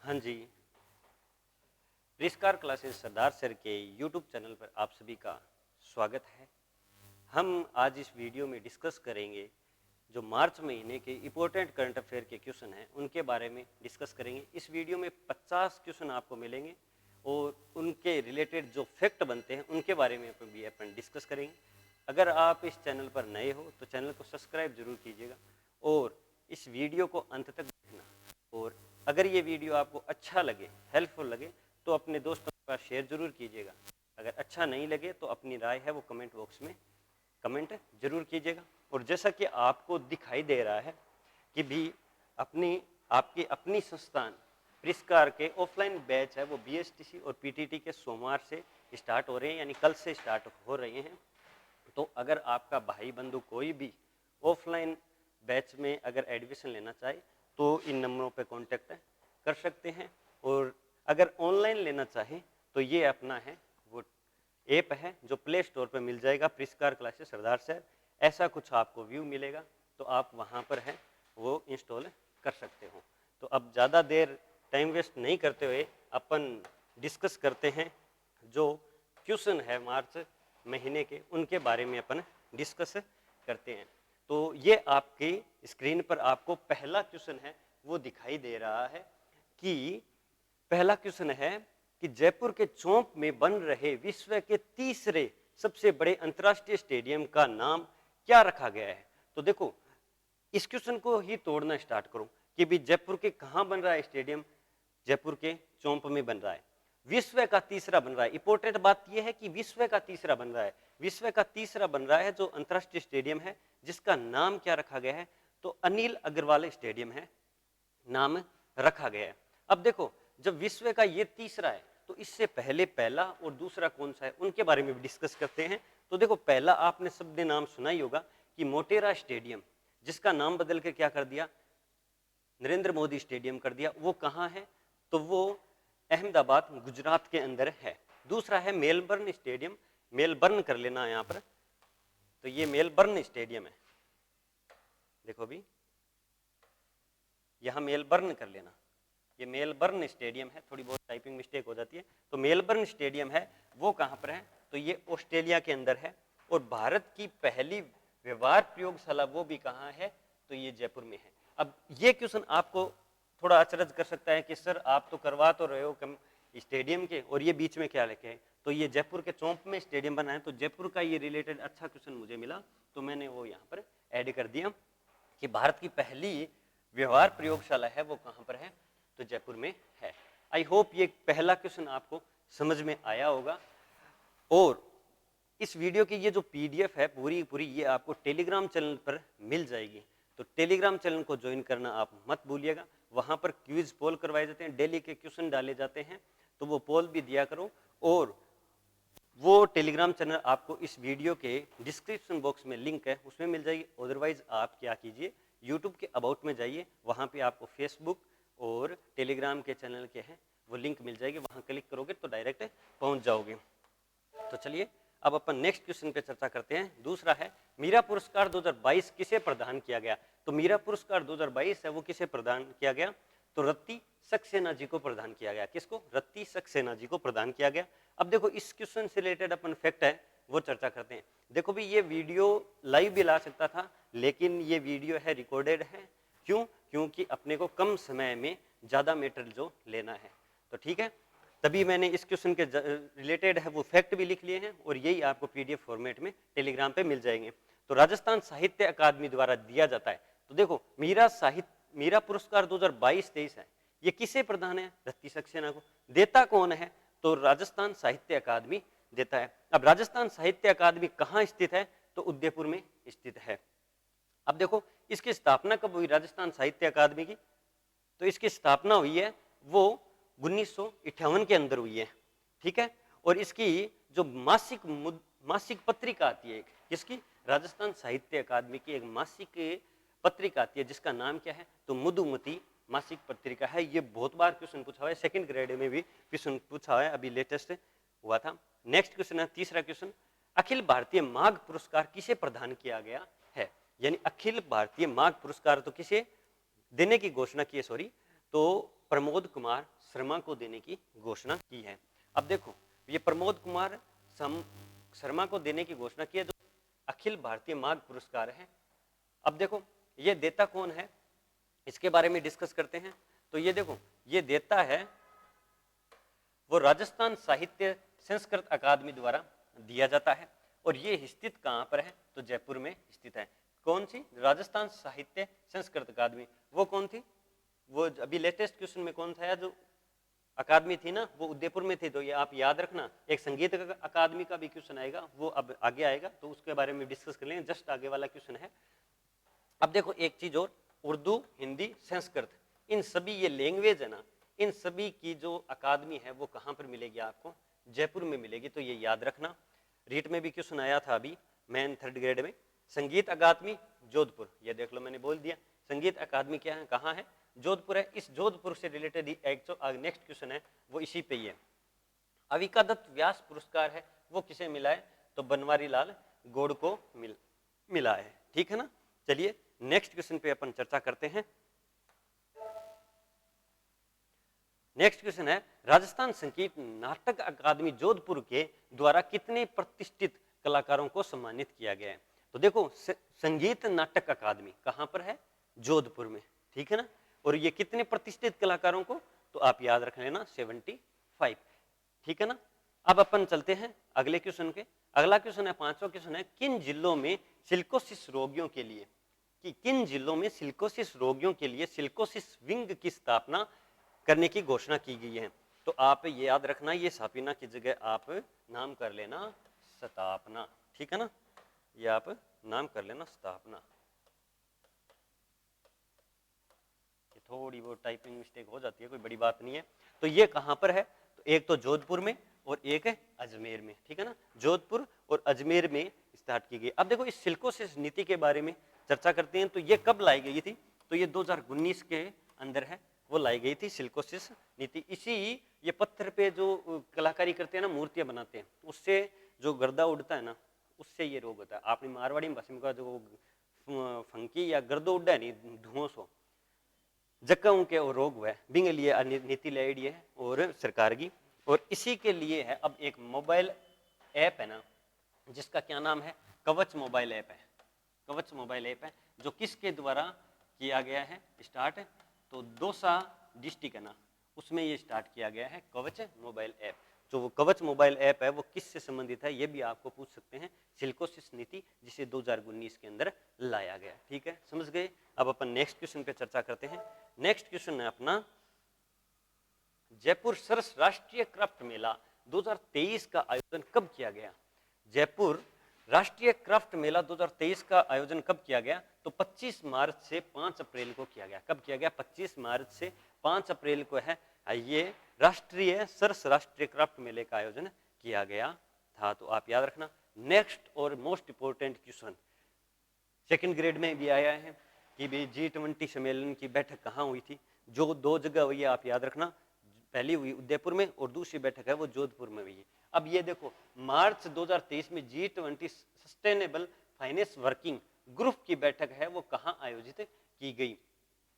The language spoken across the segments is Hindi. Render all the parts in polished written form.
हाँ जी, रिस्कार क्लासेस सरदार सर के यूट्यूब चैनल पर आप सभी का स्वागत है। हम आज इस वीडियो में डिस्कस करेंगे जो मार्च महीने के इम्पोर्टेंट करंट अफेयर के क्वेश्चन हैं उनके बारे में डिस्कस करेंगे। इस वीडियो में 50 क्वेश्चन आपको मिलेंगे और उनके रिलेटेड जो फैक्ट बनते हैं उनके बारे में भी अपन डिस्कस करेंगे। अगर आप इस चैनल पर नए हो तो चैनल को सब्सक्राइब जरूर कीजिएगा और इस वीडियो को अंत तक देखना। और अगर ये वीडियो आपको अच्छा लगे, हेल्पफुल लगे, तो अपने दोस्तों के पास शेयर जरूर कीजिएगा। अगर अच्छा नहीं लगे तो अपनी राय है वो कमेंट बॉक्स में कमेंट जरूर कीजिएगा। और जैसा कि आपको दिखाई दे रहा है कि भी आपकी अपनी संस्थान रिस्कार के ऑफलाइन बैच है वो बीएसटीसी और पीटीटी के सोमवार से स्टार्ट हो रहे हैं, यानी कल से स्टार्ट हो रहे हैं। तो अगर आपका भाई बंधु कोई भी ऑफलाइन बैच में अगर एडमिशन लेना चाहे तो इन नंबरों पे कांटेक्ट कर सकते हैं। और अगर ऑनलाइन लेना चाहें तो ये अपना है वो ऐप है जो प्ले स्टोर पे मिल जाएगा, रिस्कार क्लासेस सरदार सर, ऐसा कुछ आपको व्यू मिलेगा तो आप वहाँ पर है वो इंस्टॉल कर सकते हो। तो अब ज़्यादा देर टाइम वेस्ट नहीं करते हुए अपन डिस्कस करते हैं जो क्वेश्चन है मार्च महीने के, उनके बारे में अपन डिस्कस करते हैं। तो ये आपकी स्क्रीन पर आपको पहला क्वेश्चन है वो दिखाई दे रहा है कि पहला क्वेश्चन है कि जयपुर के चौक में बन रहे विश्व के तीसरे सबसे बड़े अंतर्राष्ट्रीय स्टेडियम का नाम क्या रखा गया है। तो देखो इस क्वेश्चन को ही तोड़ना स्टार्ट करो कि भी जयपुर के कहाँ बन रहा है स्टेडियम, जयपुर के चौक में बन रहा है, विश्व का तीसरा बन रहा है। इंपॉर्टेंट बात यह है कि विश्व का तीसरा बन रहा है, विश्व का तीसरा बन रहा है जो अंतर्राष्ट्रीय स्टेडियम है जिसका नाम क्या रखा गया है, तो अनिल अग्रवाल स्टेडियम है नाम रखा गया है। अब देखो जब विश्व का ये तीसरा है तो इससे पहले पहला और दूसरा कौन सा है उनके बारे में भी डिस्कस करते हैं। तो देखो पहला आपने सबने नाम सुना ही होगा कि मोटेरा स्टेडियम, जिसका नाम बदल के क्या कर दिया, नरेंद्र मोदी स्टेडियम कर दिया। वो कहाँ है, तो वो अहमदाबाद गुजरात के अंदर है। दूसरा है मेलबर्न स्टेडियम, मेलबर्न कर लेना यहाँ पर, तो ये मेलबर्न स्टेडियम है, देखो भी यहाँ मेलबर्न कर लेना, ये मेलबर्न स्टेडियम है, थोड़ी बहुत टाइपिंग मिस्टेक हो जाती है। तो मेलबर्न स्टेडियम है वो कहाँ पर है, तो ये ऑस्ट्रेलिया के अंदर है। और भारत की पहली व्यवहार प्रयोगशाला वो भी कहाँ है, तो ये जयपुर में है। अब ये क्वेश्चन आपको थोड़ा अचरज कर सकता है कि सर आप तो करवा तो रहे हो कम स्टेडियम के और ये बीच में क्या लिखे है, तो ये जयपुर के चौक में स्टेडियम बना है। तो जयपुर का ये रिलेटेड अच्छा क्वेश्चन मुझे मिला तो मैंने वो यहाँ पर ऐड कर दिया कि भारत की पहली व्यवहार प्रयोगशाला है वो कहाँ पर है, तो जयपुर में है। आई होप ये पहला क्वेश्चन आपको समझ में आया होगा। और इस वीडियो की ये जो पीडीएफ है पूरी ये आपको टेलीग्राम चैनल पर मिल जाएगी। तो टेलीग्राम चैनल को ज्वाइन करना आप मत भूलिएगा, वहाँ पर क्विज पोल करवाए जाते हैं, डेली के क्वेश्चन डाले जाते हैं, तो वो पोल भी दिया करो। और वो टेलीग्राम चैनल आपको इस वीडियो के डिस्क्रिप्शन बॉक्स में लिंक है उसमें मिल जाएगी। अदरवाइज आप क्या कीजिए, यूट्यूब के अबाउट में जाइए, वहाँ पे आपको फेसबुक और टेलीग्राम के चैनल के हैं वो लिंक मिल जाएगी, वहाँ क्लिक करोगे तो डायरेक्ट पहुँच जाओगे। तो चलिए अब अपन नेक्स्ट क्वेश्चन पे चर्चा करते हैं। दूसरा है मीरा पुरस्कार 2022 किसे प्रदान किया गया। तो मीरा पुरस्कार 2022 है वो किसे प्रदान किया गया, तो रत्ती सक्सेना जी को प्रदान किया गया। किसको, रत्ती सक्सेना जी को प्रदान किया गया। अब देखो इस क्वेश्चन से रिलेटेड अपन फैक्ट है वो चर्चा करते हैं। देखो भी ये वीडियो लाइव भी ला सकता था लेकिन ये वीडियो है रिकॉर्डेड है, क्यों, क्योंकि अपने को कम समय में ज्यादा मेटेरियल जो लेना है। तो ठीक है, तभी मैंने इस क्वेश्चन के रिलेटेड है वो फैक्ट भी लिख लिए हैं और यही आपको पीडीएफ फॉर्मेट में टेलीग्राम पे मिल जाएंगे। तो राजस्थान साहित्य अकादमी द्वारा दिया जाता है। तो देखो मीरा पुरस्कार 2022-23 है, ये किसे प्रदान है, रत्ती सक्सेना को। देता कौन है, तो राजस्थान साहित्य अकादमी देता है। अब राजस्थान साहित्य अकादमी कहाँ स्थित है, तो उदयपुर में स्थित है। अब देखो इसकी स्थापना कब हुई राजस्थान साहित्य अकादमी की, तो इसकी स्थापना हुई है वो 1958 के अंदर हुई है, ठीक है। और इसकी जो मासिक पत्रिका आती है, किसकी, राजस्थान साहित्य अकादमी की एक मासिक पत्रिका आती है जिसका नाम क्या है, तो मधुमती मासिक पत्रिका है। ये बहुत बार क्वेश्चन पूछा हुआ है, सेकंड ग्रेड में भी क्वेश्चन पूछा हुआ है, अभी लेटेस्ट हुआ था। नेक्स्ट क्वेश्चन है तीसरा क्वेश्चन, अखिल भारतीय माघ पुरस्कार किसे प्रदान किया गया है। यानी अखिल भारतीय माघ पुरस्कार तो किसे देने की घोषणा की है, सॉरी, तो प्रमोद कुमार शर्मा को देने की घोषणा की है। अब देखो ये प्रमोद कुमार शर्मा को देने की घोषणा की है, जो अखिल भारतीय माघ पुरस्कार है। अब देखो ये देता कौन है, इसके बारे में डिस्कस करते हैं। तो ये देखो ये देता है वो राजस्थान साहित्य संस्कृत अकादमी द्वारा दिया जाता है, और ये स्थित कहाँ पर है, तो जयपुर में स्थित है। कौन सी? राजस्थान साहित्य संस्कृत अकादमी। वो कौन थी? वो अभी लेटेस्ट क्वेश्चन में कौन था, जो अकादमी थी ना, वो उदयपुर में थी। तो ये आप याद रखना, एक संगीत अकादमी का भी क्वेश्चन आएगा, वो अब आगे आएगा, तो उसके बारे में डिस्कस कर लेंगे, जस्ट आगे वाला क्वेश्चन है। अब देखो एक चीज और, उर्दू, हिंदी, संस्कृत, इन सभी ये लैंग्वेज है ना, इन सभी की जो अकादमी है वो कहाँ पर मिलेगी आपको? जयपुर में मिलेगी। तो ये याद रखना। रीट में भी क्वेश्चन आया था अभी मैन 3rd ग्रेड में, संगीत अकादमी जोधपुर, ये देख लो मैंने बोल दिया। संगीत अकादमी क्या है, कहाँ है? जोधपुर है। इस जोधपुर से रिलेटेड एक जो नेक्स्ट क्वेश्चन है वो इसी पे ही है। अविका दत्त व्यास पुरस्कार है, वो किसे मिला है? तो बनवारी लाल गौड़ को मिला है। ठीक है ना। चलिए नेक्स्ट क्वेश्चन पे अपन चर्चा करते हैं। नेक्स्ट क्वेश्चन है, राजस्थान संगीत नाटक अकादमी जोधपुर के द्वारा कितने प्रतिष्ठित कलाकारों को सम्मानित किया गया है? तो देखो संगीत नाटक अकादमी कहां पर है? जोधपुर में। ठीक है ना। और ये कितने प्रतिष्ठित कलाकारों को? तो आप याद रख लेना 75। ठीक है ना। अब अपन चलते हैं अगले क्वेश्चन के। अगला क्वेश्चन है, 5वां क्वेश्चन है, किन जिलों में सिलिकोसिस रोगियों के लिए, कि किन जिलों में सिलिकोसिस रोगियों के लिए सिलिकोसिस विंग की स्थापना करने की घोषणा की गई है? तो आप ये याद रखना, ये स्थापना की जगह आप नाम कर लेना स्थापना। ठीक है ना। ये आप नाम कर लेना स्थापना। थोड़ी बहुत टाइपिंग मिस्टेक हो जाती है, कोई बड़ी बात नहीं है। तो ये कहां पर है? तो एक तो जोधपुर में और एक है अजमेर में। ठीक है ना। जोधपुर और अजमेर में स्टार्ट की गई। अब देखो इस सिलिकोसिस नीति के बारे में चर्चा करते हैं। तो ये कब लाई गई थी? तो ये 2019 के अंदर है, वो लाई गई थी सिलिकोसिस नीति। इसी ये पत्थर पे जो कलाकारी करते हैं ना, मूर्तियां बनाते हैं, उससे जो गर्दा उड़ता है ना, उससे ये रोग होता है। आपने मारवाड़ी भाषा में कहा जो फंकी या गर्दो उड़ा है नहीं, धुआं सो जक्का उनके वो रोग हुआ है, बिंग लिए नीति लाई है और सरकार की। और इसी के लिए है अब एक मोबाइल ऐप है ना, जिसका क्या नाम है? कवच मोबाइल ऐप है। कवच मोबाइल ऐप है जो किसके द्वारा किया गया है स्टार्ट? तो दौसा डिस्ट्रिक्ट है ना, उसमें ये स्टार्ट किया गया है कवच मोबाइल ऐप। जो वो कवच मोबाइल ऐप है वो किससे संबंधित है, ये भी आपको पूछ सकते हैं। सिलिकोसिस नीति जिसे 2019 के अंदर लाया गया। ठीक है, समझ गए। अब अपन नेक्स्ट क्वेश्चन पे चर्चा करते हैं। नेक्स्ट क्वेश्चन है अपना, जयपुर सरस राष्ट्रीय क्राफ्ट मेला 2023 का आयोजन कब किया गया? जयपुर राष्ट्रीय क्राफ्ट मेला 2023 का आयोजन कब किया गया? तो 25 मार्च से 5 अप्रैल को किया गया। कब किया गया? 25 मार्च से 5 अप्रैल को है ये राष्ट्रीय सरस राष्ट्रीय क्राफ्ट मेले का आयोजन किया गया था। तो आप याद रखना। नेक्स्ट और most important question 2nd grade में भी आया है कि भी G20 सम्मेलन की बैठक कहाँ हुई थी? जो 2 जगह हुई है, आप याद रखना। पहली हुई उदयपुर में और दूसरी बैठक है वो जोधपुर में हुई है। अब ये देखो मार्च 2023 में G20 sustainable finance working group की बैठक है, वो कहाँ आयोजित की गई?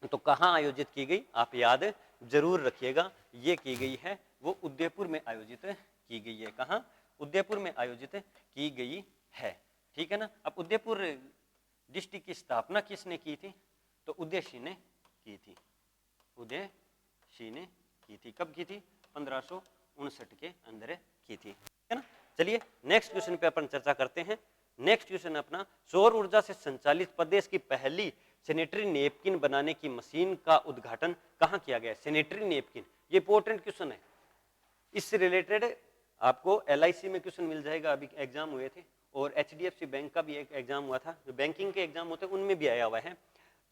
तो कहाँ आयोजित की गई आप याद जरूर रखिएगा। ये की गई है वो उदयपुर में आयोजित की गई है। कहाँ? उदयपुर में आयोजित की गई है। ठीक है ना। अब उदयपुर डिस्ट्रिक्ट की स्थापना किसने की थी? तो उदय सिंह ने की थी। उदय सिंह ने की थी। कब की थी? 1559 के अंदर की थी। है ना। चलिए नेक्स्ट क्वेश्चन पे अपन चर्चा करते हैं। नेक्स्ट क्वेश्चन अपना, सौर ऊर्जा से संचालित प्रदेश की पहली सैनिटरी नैपकिन बनाने की मशीन का उद्घाटन कहाँ किया गया? सैनिटरी नैपकिन, ये इंपॉर्टेंट क्वेश्चन है। इससे रिलेटेड आपको LIC में क्वेश्चन मिल जाएगा, अभी एग्जाम हुए थे, और HDFC बैंक का भी एक एग्जाम हुआ था, जो बैंकिंग के एग्जाम होते हैं उनमें भी आया हुआ है।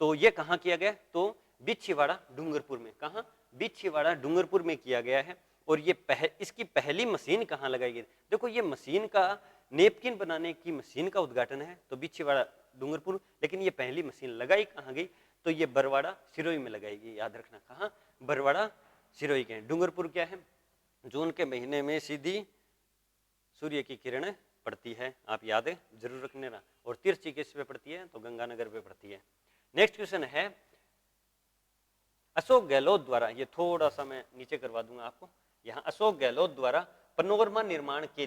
तो ये कहाँ किया गया? तो बिछीवाड़ा डूंगरपुर में। कहाँ? बिछीवाड़ा डूंगरपुर में किया गया है। और ये इसकी पहली मशीन कहाँ लगाई गई? देखो ये मशीन का नेपकिन बनाने की मशीन का उद्घाटन है तो बिछीवाड़ा डूंगरपुर, लेकिन ये पहली मशीन लगाई कहाँ गई? तो ये बरवाड़ा सिरोही में लगाई गई। याद रखना। कहाँ? बरवाड़ा सिरोही के। डूंगरपुर क्या है? जून के महीने में सीधी सूर्य की किरण पड़ती है, आप याद जरूर रखने ना। और तिरछी किस पे पड़ती है? तो गंगानगर पे पड़ती है। नेक्स्ट क्वेश्चन है, अशोक गहलोत द्वारा, ये थोड़ा सा मैं नीचे करवा दूंगा आपको, यहाँ अशोक गहलोत द्वारा पनोरमा निर्माण के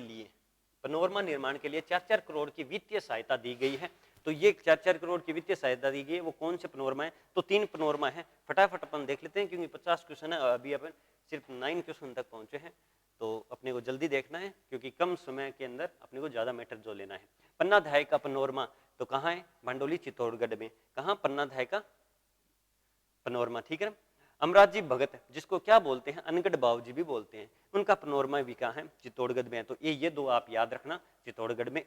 लिए 4-4 करोड़ की वित्तीय सहायता दी गई है। तो ये 4-4 करोड़ की वित्तीय सहायता दी गई है, वो कौन से पनोरमा है? तो 3 पनोरमा है। फटाफट अपन देख लेते हैं क्योंकि 50 क्वेश्चन है, अभी अपन सिर्फ 9 क्वेश्चन तक पहुंचे हैं, तो अपने को जल्दी देखना है क्योंकि कम समय के अंदर अपने को ज्यादा मैटर जो लेना है। पन्ना धाय का पनोरमा तो कहाँ है? भंडोली चित्तौड़गढ़ में। कहाँ? पन्ना धाय का पनोरमा, ठीक है। अमराजी भगत, जिसको क्या बोलते हैं? अनगढ़ बाबूजी भी बोलते हैं, उनका पनोरमा भी कहाँ है? चित्तौड़गढ़ में है। तो ये दो आप याद रखना, चित्तौड़गढ़ में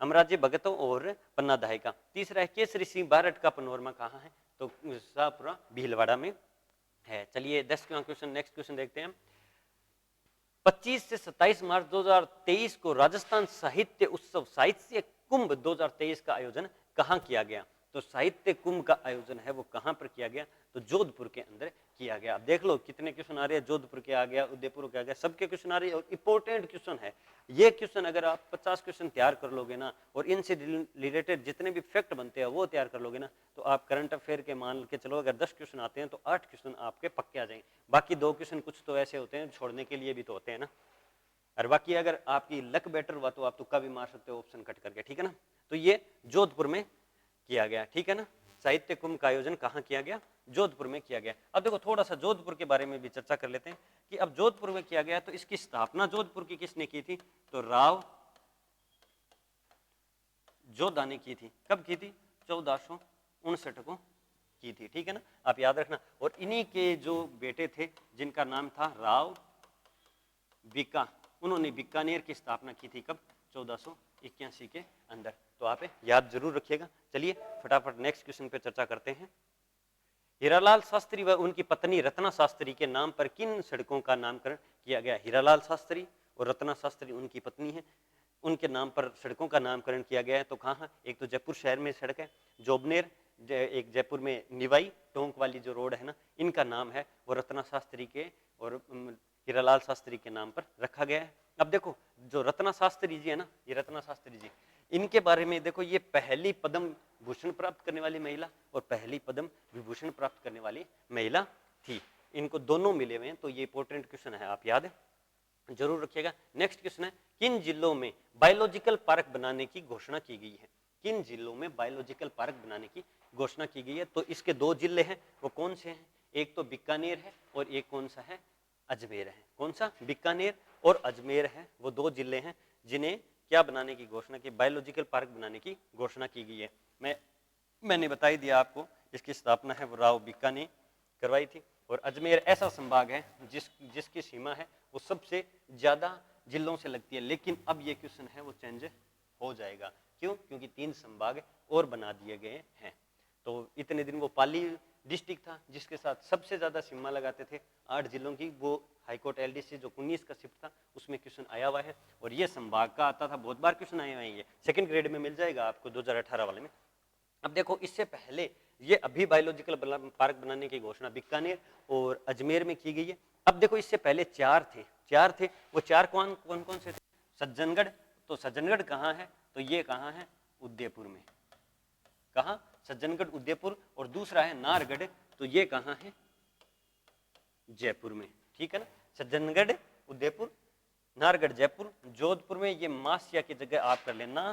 अमराजी भगतों और पन्ना धाय का। तीसरा है केसरी सिंह बारट का पनोरमा कहाँ है? तो शाहपुरा भीलवाड़ा में है। चलिए 10वां क्वेश्चन, नेक्स्ट क्वेश्चन देखते हैं। 25 से 27 मार्च 2023 को राजस्थान साहित्य उत्सव साहित्य कुंभ 2023 का आयोजन कहाँ किया गया? तो साहित्य कुंभ का आयोजन है वो कहाँ पर किया गया? तो जोधपुर के अंदर किया गया। अब देख लो कितने क्वेश्चन आ रहे हैं, जोधपुर के आ गया, उदयपुर के आ गया, सबके क्वेश्चन आ रहे हैं और इंपॉर्टेंट क्वेश्चन है ये क्वेश्चन। अगर आप 50 क्वेश्चन तैयार कर लोगे ना और इनसे रिलेटेड जितने भी फैक्ट बनते हैं वो तैयार कर लोगे ना, तो आप करंट अफेयर के मान के चलो अगर 10 क्वेश्चन आते हैं तो 8 क्वेश्चन आपके पक्के आ जाएंगे। बाकी 2 क्वेश्चन कुछ तो ऐसे होते हैं छोड़ने के लिए भी तो होते हैं ना, और बाकी अगर आपकी लक बेटर हुआ तो आप तुक्का भी मार सकते हो ऑप्शन कट करके, ठीक है ना। तो ये जोधपुर में किया गया, ठीक है ना। साहित्य कुंभ का आयोजन कहाँ किया गया? जोधपुर में किया गया। अब देखो थोड़ा सा जोधपुर के बारे में भी चर्चा कर लेते हैं कि अब जोधपुर में किया गया तो इसकी स्थापना जोधपुर की किसने की थी? तो राव जोधा ने की थी। कब की थी? 1459 को की थी, ठीक है ना, आप याद रखना। और इन्हीं के जो बेटे थे जिनका नाम था राव बीका, उन्होंने बीकानेर की स्थापना की थी। कब? 1481 के अंदर। तो आप याद जरूर रखिएगा। चलिए फटाफट नेक्स्ट क्वेश्चन पे चर्चा करते हैं। हीरालाल शास्त्री व उनकी पत्नी रत्ना शास्त्री के नाम पर किन सड़कों का नामकरण किया गया? हीरालाल शास्त्री और रत्ना शास्त्री उनकी पत्नी है, उनके नाम पर सड़कों का नामकरण किया गया है। तो कहाँ? एक तो जयपुर शहर में सड़क है जोबनेर, एक जयपुर में निवाई टोंक वाली जो रोड है ना, इनका नाम है वो रत्ना शास्त्री के और हीरालाल शास्त्री के नाम पर रखा गया है। अब देखो जो रत्ना शास्त्री जी है ना, ये रत्ना शास्त्री जी, इनके बारे में देखो, ये पहली पद्म भूषण प्राप्त करने वाली महिला और पहली पद्म विभूषण प्राप्त करने वाली महिला थी। इनको दोनों मिले हुए हैं। तो ये इंपॉर्टेंट क्वेश्चन है, आप याद जरूर रखिएगा। नेक्स्ट क्वेश्चन है, किन जिलों में बायोलॉजिकल पार्क बनाने की घोषणा की गई है? किन जिलों में बायोलॉजिकल पार्क बनाने की घोषणा की गई है? तो इसके 2 जिले हैं, वो कौन से हैं? एक तो बीकानेर है और एक कौन सा है? अजमेर है। कौन सा? बीकानेर और अजमेर है, वो 2 जिले हैं जिन्हें क्या बनाने की घोषणा की? बायोलॉजिकल पार्क बनाने की घोषणा की गई है। मैंने बता ही दिया आपको, इसकी स्थापना है वो राव बीका ने करवाई थी। और अजमेर ऐसा संभाग है जिसकी सीमा है वो सबसे ज्यादा जिलों से लगती है। लेकिन अब ये क्वेश्चन है वो चेंज हो जाएगा। क्यों? क्योंकि 3 संभाग और बना दिए गए हैं। तो इतने दिन वो पाली डिस्ट्रिक्ट था जिसके साथ सबसे ज्यादा सीमा लगाते थे 8 जिलों की, वो हाईकोर्ट एलडीसी जो 19 का शिफ्ट था उसमें क्वेश्चन आया हुआ है। और ये संभाग का आता था, बहुत बार क्वेश्चन आए हुए हैं, ये सेकंड ग्रेड में मिल जाएगा आपको 2018 वाले में। अब देखो इससे पहले ये अभी बायोलॉजिकल पार्क बनाने की घोषणा बीकानेर और अजमेर में की गई है। अब देखो इससे पहले 4 थे, वो 4 कौन कौन से थे? सज्जनगढ़। तो सज्जनगढ़ कहाँ है? तो ये कहाँ है? उदयपुर में। कहाँ? सज्जनगढ़ उदयपुर। और दूसरा है नारगढ़, तो ये कहाँ है? जयपुर में, ठीक है ना। सज्जनगढ़ उदयपुर, नारगढ़ जयपुर, जोधपुर में ये मासिया की जगह आप कर लेना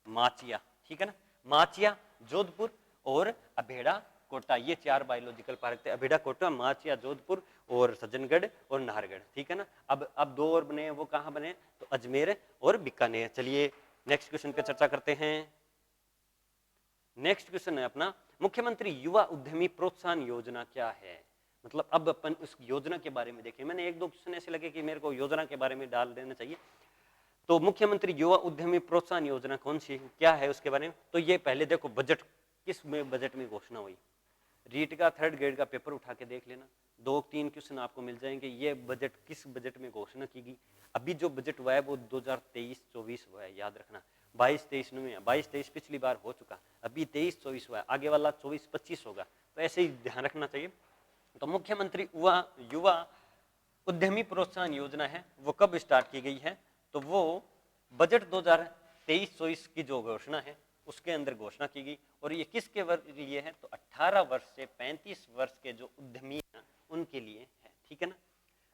माचिया, ठीक है ना। माचिया, जोधपुर और अभेड़ा कोटा, ये 4 बायोलॉजिकल पार्क थे। अभेड़ा कोटा, माचिया, जोधपुर और सज्जनगढ़ और नाहरगढ़, ठीक है ना। अब 2 और बने, वो कहाँ बने? तो अजमेर और बीकानेर। चलिए नेक्स्ट क्वेश्चन पे चर्चा करते हैं। नेक्स्ट क्वेश्चन है अपना, मुख्यमंत्री युवा उद्यमी प्रोत्साहन योजना क्या है? मतलब अब अपन उस योजना के बारे में देखें। मैंने 1-2 क्वेश्चन ऐसे लगे कि मेरे को योजना के बारे में डाल देना चाहिए। तो मुख्यमंत्री युवा उद्यमी प्रोत्साहन योजना कौन सी, क्या है उसके बारे में? तो ये पहले देखो बजट, किस में बजट में घोषणा हुई? रीट का 3rd ग्रेड का पेपर उठा के देख लेना, 2-3 क्वेश्चन आपको मिल जाएंगे। ये बजट किस बजट में घोषणा की गई? अभी जो बजट हुआ है वो 2023-24 हुआ है, याद रखना। 22-23 नहीं है, 22-23 पिछली बार हो चुका, अभी 23-24 हुआ है, आगे वाला 24-25 होगा। तो ऐसे ही ध्यान रखना चाहिए। तो मुख्यमंत्री युवा उद्यमी प्रोत्साहन योजना है वो कब स्टार्ट की गई है? तो वो बजट 2023-24 की जो घोषणा है उसके अंदर घोषणा की गई। और ये किसके वर्ग के लिए है, तो 18 वर्ष से 35 वर्ष के जो उद्यमी हैं उनके लिए है, ठीक है ना।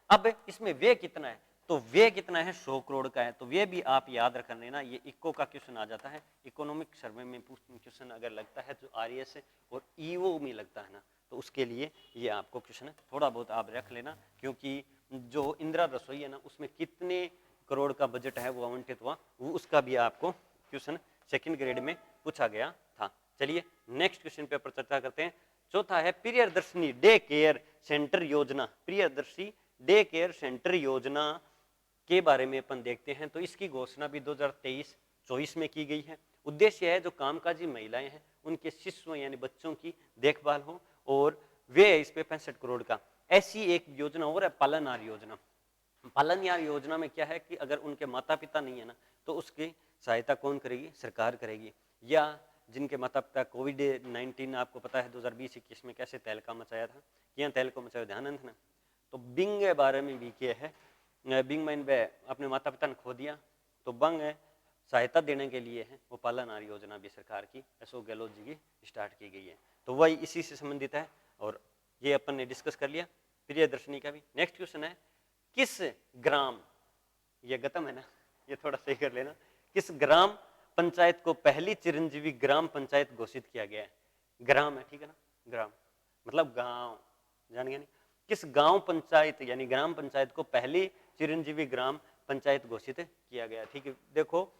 अब इसमें व्यय कितना है, तो व्यय कितना है, 100 करोड़ का है। तो व्यय भी आप याद रख लेना, ये इको का क्वेश्चन आ जाता है, इकोनॉमिक सर्वे में क्वेश्चन अगर लगता है तो आरएस और ईओ में लगता है ना, तो उसके लिए ये आपको क्वेश्चन थोड़ा बहुत आप रख लेना, क्योंकि जो इंदिरा रसोई है ना उसमें कितने करोड़ का बजट है वो आवंटित हुआ, वो उसका भी आपको क्वेश्चन सेकंड ग्रेड में पूछा गया था। चलिए नेक्स्ट क्वेश्चन पे पर चर्चा करते हैं। चौथा है प्रियदर्शनी डे केयर सेंटर योजना। प्रियदर्शी डे केयर सेंटर योजना के बारे में अपन देखते हैं, तो इसकी घोषणा भी 2023-24 में की गई है। उद्देश्य है जो कामकाजी महिलाएं हैं उनके शिशुओं यानी बच्चों की देखभाल हो, और वे इस पे 65 करोड़ का। ऐसी एक योजना और है पालनहार योजना। पालनहार योजना में क्या है कि अगर उनके माता पिता नहीं है ना, तो उसकी सहायता कौन करेगी, सरकार करेगी। या जिनके माता पिता कोविड-19 आपको पता है 2020-21 में कैसे तहलका मचाया था, यहाँ तहलका मचाया ध्यान है ना, तो बिंग के बारे में भी क्या है, बिंग माइन वे अपने माता पिता ने खो दिया, तो बंग सहायता देने के लिए है वो पालनहार योजना भी सरकार की अशोक गहलोत जी की स्टार्ट की गई है। तो वही इसी से संबंधित है, और ये अपन ने डिस्कस कर लिया प्रियदर्शनी का भी। नेक्स्ट क्वेश्चन है किस ग्राम, ये गतम है ना, ये थोड़ा सही कर लेना, किस ग्राम पंचायत को पहली चिरंजीवी ग्राम पंचायत घोषित किया गया है। ग्राम है, ठीक है ना, ग्राम मतलब गांव, जान गया नहीं। किस गांव पंचायत यानी ग्राम पंचायत को पहली चिरंजीवी ग्राम पंचायत घोषित किया गया, ठीक है। देखो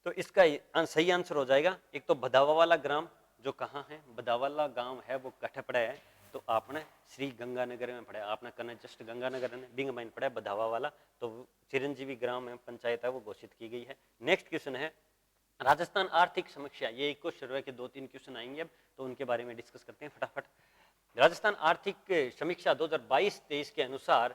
तो इसका सही आंसर हो जाएगा एक तो बदावा वाला ग्राम, जो कहाँ है, बदावाला गांव है वो कठे पड़ा है, तो आपने श्री गंगानगर में पढ़ा, आपने करना जस्ट गंगानगर ने बिंग माइन पढ़ा बधावा वाला, तो चिरंजीवी ग्राम में पंचायत है वो घोषित की गई है। नेक्स्ट क्वेश्चन है राजस्थान आर्थिक समीक्षा। ये इको सर्वे के 2-3 क्वेश्चन आएंगे अब, तो उनके बारे में डिस्कस करते हैं फटाफट। राजस्थान आर्थिक समीक्षा 2022-23 के अनुसार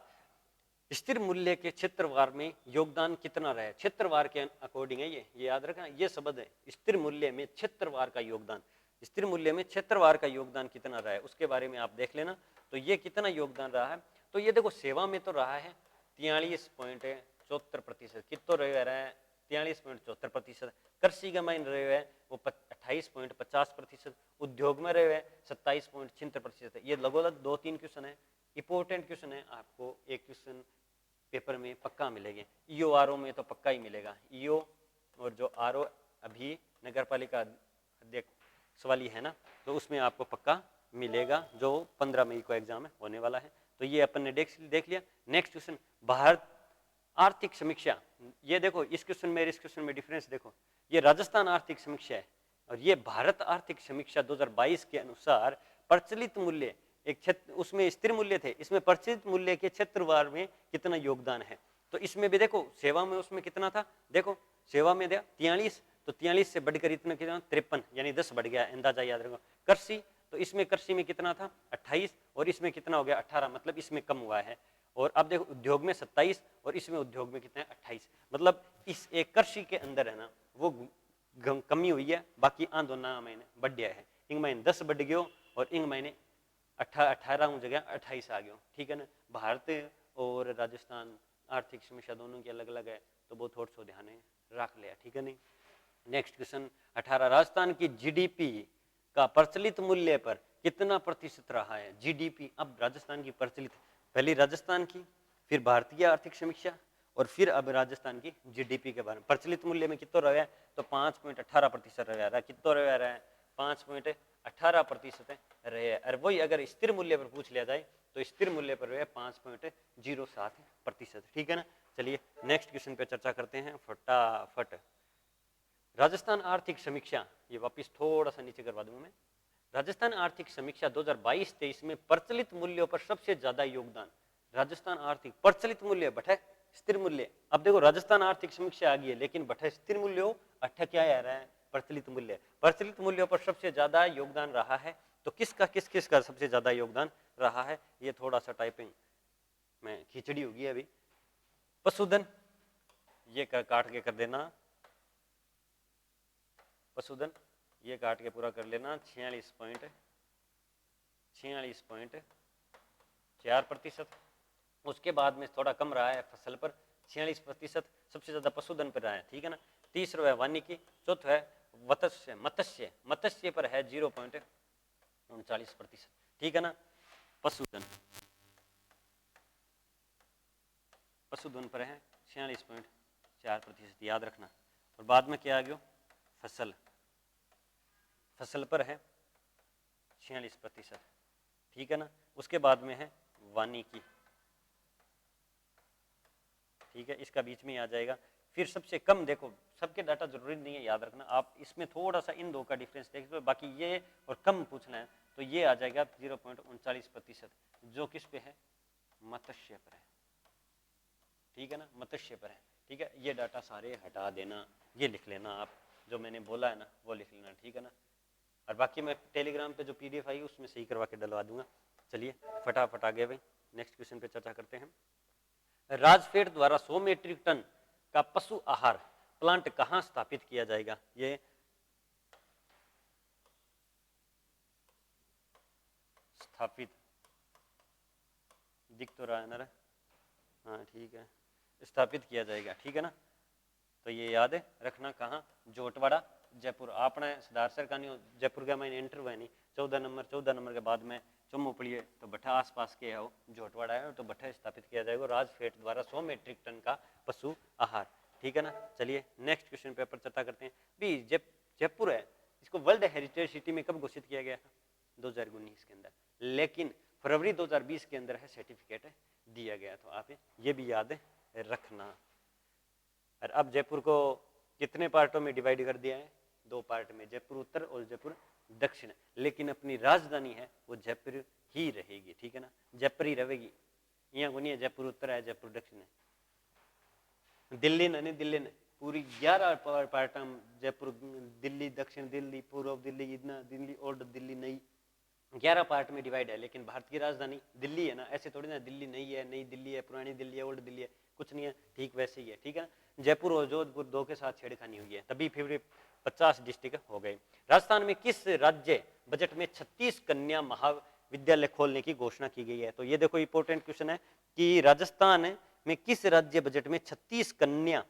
स्थिर मूल्य के क्षेत्रवार में योगदान कितना रहा है। क्षेत्रवार के अकॉर्डिंग है ये याद रखना, ये शब्द है स्थिर मूल्य में क्षेत्रवार का योगदान। स्थिर मूल्य में क्षेत्रवार का योगदान कितना रहा है उसके बारे में आप देख लेना। तो ये कितना योगदान रहा है, तो ये देखो सेवा में तो रहा है 43.74%, कितना रहा है 43.74%। कृषि का माइन रहे है वो 28.50%, उद्योग में रहे है 27.76%। ये लगभग 2-3 क्वेश्चन है, इंपॉर्टेंट क्वेश्चन है, आपको एक क्वेश्चन पेपर में पक्का मिलेंगे। ईओ आरओ में तो पक्का ही मिलेगा, ईओ और जो आरओ अभी नगर पालिका अध्यक्ष वाली है ना, तो उसमें आपको पक्का मिलेगा, जो 15 मई को एग्जाम होने वाला है। तो ये अपन ने देख लिया। नेक्स्ट क्वेश्चन भारत आर्थिक समीक्षा। ये देखो इस क्वेश्चन में इस क्वेश्चन में डिफरेंस देखो, ये राजस्थान आर्थिक समीक्षा है और ये भारत आर्थिक समीक्षा 2022 के अनुसार प्रचलित मूल्य एक क्षेत्र, उसमें स्थिर मूल्य थे, इसमें प्रचलित मूल्य के क्षेत्रवार में कितना योगदान है। तो इसमें भी देखो सेवा में उसमें कितना था, देखो सेवा में दिया 43, तो 43 से बढ़कर इतना कितना 53, यानी 10 बढ़ गया, अंदाजा याद रखो। कृषि, तो इसमें कृषि में कितना था 28 और इसमें कितना हो गया 18, मतलब इसमें कम हुआ है। और अब देखो उद्योग में 27 और इसमें उद्योग में कितना है 28, मतलब इस एक कृषि के अंदर है ना वो कमी हुई है, बाकी आ दोनों महीने बढ़ गया है। इंग महीने 10 बढ़ गयो और इंग महीने 18 जगह 28 आ गयो, ठीक है ना। भारत और राजस्थान आर्थिक समीक्षा दोनों की अलग अलग है, तो वो थोड़ा सा ध्यान रख लिया, ठीक है नहीं। नेक्स्ट क्वेश्चन 18, राजस्थान की जीडीपी का प्रचलित मूल्य पर कितना प्रतिशत रहा है। जीडीपी, अब राजस्थान की प्रचलित, पहले राजस्थान की, फिर भारतीय आर्थिक समीक्षा और फिर अब राजस्थान की जीडीपी के बारे में। प्रचलित मूल्य में कितना रहा है, तो 5.18% रहा है। कितना रहा है 5.18% रहे है। और वही अगर स्थिर मूल्य पर पूछ लिया जाए तो स्थिर मूल्य पर रहे 5.07%, ठीक है ना। चलिए नेक्स्ट क्वेश्चन पे चर्चा करते हैं फटाफट। राजस्थान आर्थिक समीक्षा, ये वापिस थोड़ा सा नीचे करवा दूं मैं। राजस्थान आर्थिक समीक्षा 2022-23 में प्रचलित मूल्यों पर सबसे ज्यादा योगदान राजस्थान आर्थिक प्रचलित मूल्य बटे स्थिर मूल्य। अब देखो राजस्थान आर्थिक समीक्षा आ गई है, लेकिन बटे स्थिर मूल्य अठ क्या आ रहा है प्रचलित मूल्य। प्रचलित मूल्यों पर सबसे ज्यादा योगदान रहा है, तो किसका सबसे ज्यादा योगदान रहा है, ये थोड़ा सा टाइपिंग में खिचड़ी होगी अभी। पशुधन, ये काट के कर देना, पशुधन ये काट के पूरा कर लेना, 46.4%। उसके बाद में थोड़ा कम रहा है फसल पर 46%, सबसे ज्यादा पशुधन पर रहा है, ठीक है ना। तीसरा है वानिकी, चौथा है मत्स्य मत्स्य मत्स्य पर है 0.39%, ठीक है ना। पशुधन पशुधन पर है 46.4%, याद रखना। और बाद में क्या आ गया, फसल, फसल पर है 46%, ठीक है ना। उसके बाद में है वानिकी, ठीक है, इसका बीच में ही आ जाएगा। फिर सबसे कम, देखो सबके डाटा जरूरी नहीं है याद रखना, आप इसमें थोड़ा सा इन दो का डिफरेंस देख लो, बाकी ये और कम पूछना है तो ये आ जाएगा 0.39%, जो किस पे है, मत्स्य पर है, ठीक है ना, मत्स्य पर है, ठीक है। ये डाटा सारे हटा देना, ये लिख लेना आप, जो मैंने बोला है ना वो लिख लेना, ठीक है ना। और बाकी मैं टेलीग्राम पे जो PDF आई उसमें सही करवा के डलवा दूंगा। चलिए फटाफट आगे भाई, नेक्स्ट क्वेश्चन पे चर्चा करते हैं। राजफेड द्वारा 100 मीट्रिक टन का पशु आहार प्लांट कहां स्थापित किया जाएगा, ये स्थापित दिख तो रहा है ना, हाँ ठीक है, स्थापित किया जाएगा, ठीक है ना। तो ये याद है रखना, कहाँ, जोटवाड़ा जयपुर। आपने सिद्धार्थ सर का नहीं, जयपुर का मैंने इंटरव्यू है नहीं, 14 नंबर के बाद में चुम्मू पड़िए तो भट्ठा आसपास के हो, जोटवाड़ा है तो भट्ठा स्थापित किया जाएगा राजफेड द्वारा 100 मीट्रिक टन का पशु आहार, ठीक है ना। चलिए नेक्स्ट क्वेश्चन पेपर चर्चा करते हैं। भी जयपुर है, इसको वर्ल्ड हेरिटेज सिटी में कब घोषित किया गया था, 2019 के अंदर, लेकिन फरवरी 2020 के अंदर है सर्टिफिकेट दिया गया, तो आप ये भी याद रखना। और अब जयपुर को कितने पार्टों में डिवाइड कर दिया है, 2 पार्ट में, जयपुर उत्तर और जयपुर दक्षिण, लेकिन अपनी राजधानी है वो जयपुर ही रहेगी, ठीक है ना, जयपुर ही रहेगी, यहाँ को नहीं है जयपुर उत्तर है जयपुर दक्षिण है। दिल्ली ने दिल्ली ने पूरी 11 पार्ट, जयपुर, दिल्ली, दक्षिण दिल्ली, पूर्व दिल्ली, इतना दिल्ली, ओल्ड दिल्ली, नई, 11 पार्ट में डिवाइड है। लेकिन भारत की राजधानी दिल्ली है ना, ऐसे थोड़ी ना दिल्ली नहीं है, नई दिल्ली है, पुरानी दिल्ली है, ओल्ड दिल्ली है, कुछ नहीं है, ठीक वैसे ही है, ठीक है। जयपुर और जोधपुर 2 के साथ छेड़खानी हुई है, तभी फिर 50 डिस्ट्रिक्ट हो गए। राजस्थान में किस राज्य बजट में 36 कन्या महाविद्यालय खोलने की घोषणा की गई है, तो ये देखो इंपॉर्टेंट क्वेश्चन है कि राजस्थान में किस राज्य बजट में 36 कन्या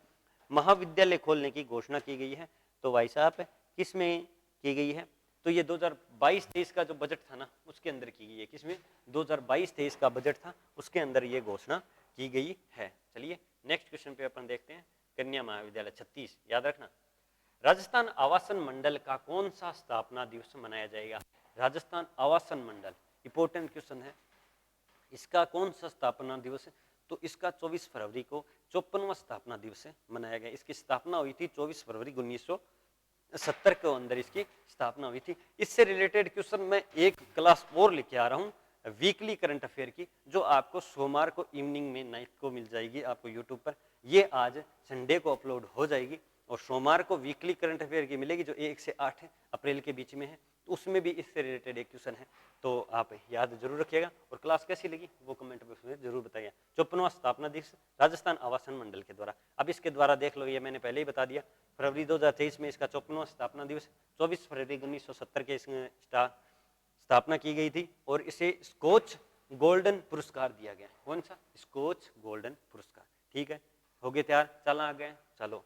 महाविद्यालय खोलने की घोषणा की गई है, तो भाई साहब किस में की गई है, तो ये 2022-23 का जो बजट था ना उसके अंदर की गई है, किसमें, 2022-23 का बजट था उसके अंदर ये घोषणा की गई है। चलिए नेक्स्ट क्वेश्चन पे अपन देखते हैं, कन्या महाविद्यालय 36, याद रखना। राजस्थान आवासन मंडल का कौन सा स्थापना दिवस मनाया जाएगा, राजस्थान आवासन मंडल, इंपॉर्टेंट क्वेश्चन है, इसका कौन सा स्थापना दिवस है, तो इसका 24 फरवरी को 54वां स्थापना दिवस मनाया गया। इसकी स्थापना हुई थी 24 फरवरी 1970 के अंदर इसकी स्थापना हुई थी। इससे रिलेटेड क्वेश्चन मैं एक क्लास और लेके आ रहा हूँ वीकली करंट अफेयर की, जो आपको सोमवार को इवनिंग में नाइट को मिल जाएगी आपको यूट्यूब पर, ये आज संडे को अपलोड हो जाएगी और सोमवार को वीकली करंट अफेयर की मिलेगी जो 1 से 8 अप्रैल के बीच में है, तो उसमें भी इससे रिलेटेड एक क्वेश्चन है, तो आप याद जरूर रखिएगा। और क्लास कैसी लगी वो कमेंट बॉक्स में जरूर बताइए। 54वां स्थापना दिवस राजस्थान आवासन मंडल के द्वारा, अब इसके द्वारा देख लो, ये मैंने पहले ही बता दिया, फरवरी 2023 में इसका 54वां स्थापना दिवस, 24 फरवरी 1970 के इसमें स्थापना की गई थी और इसे स्कॉच गोल्डन पुरस्कार दिया गया। कौन सा, स्कॉच गोल्डन पुरस्कार, ठीक है। हो गए तैयार, चला आ गए, चलो।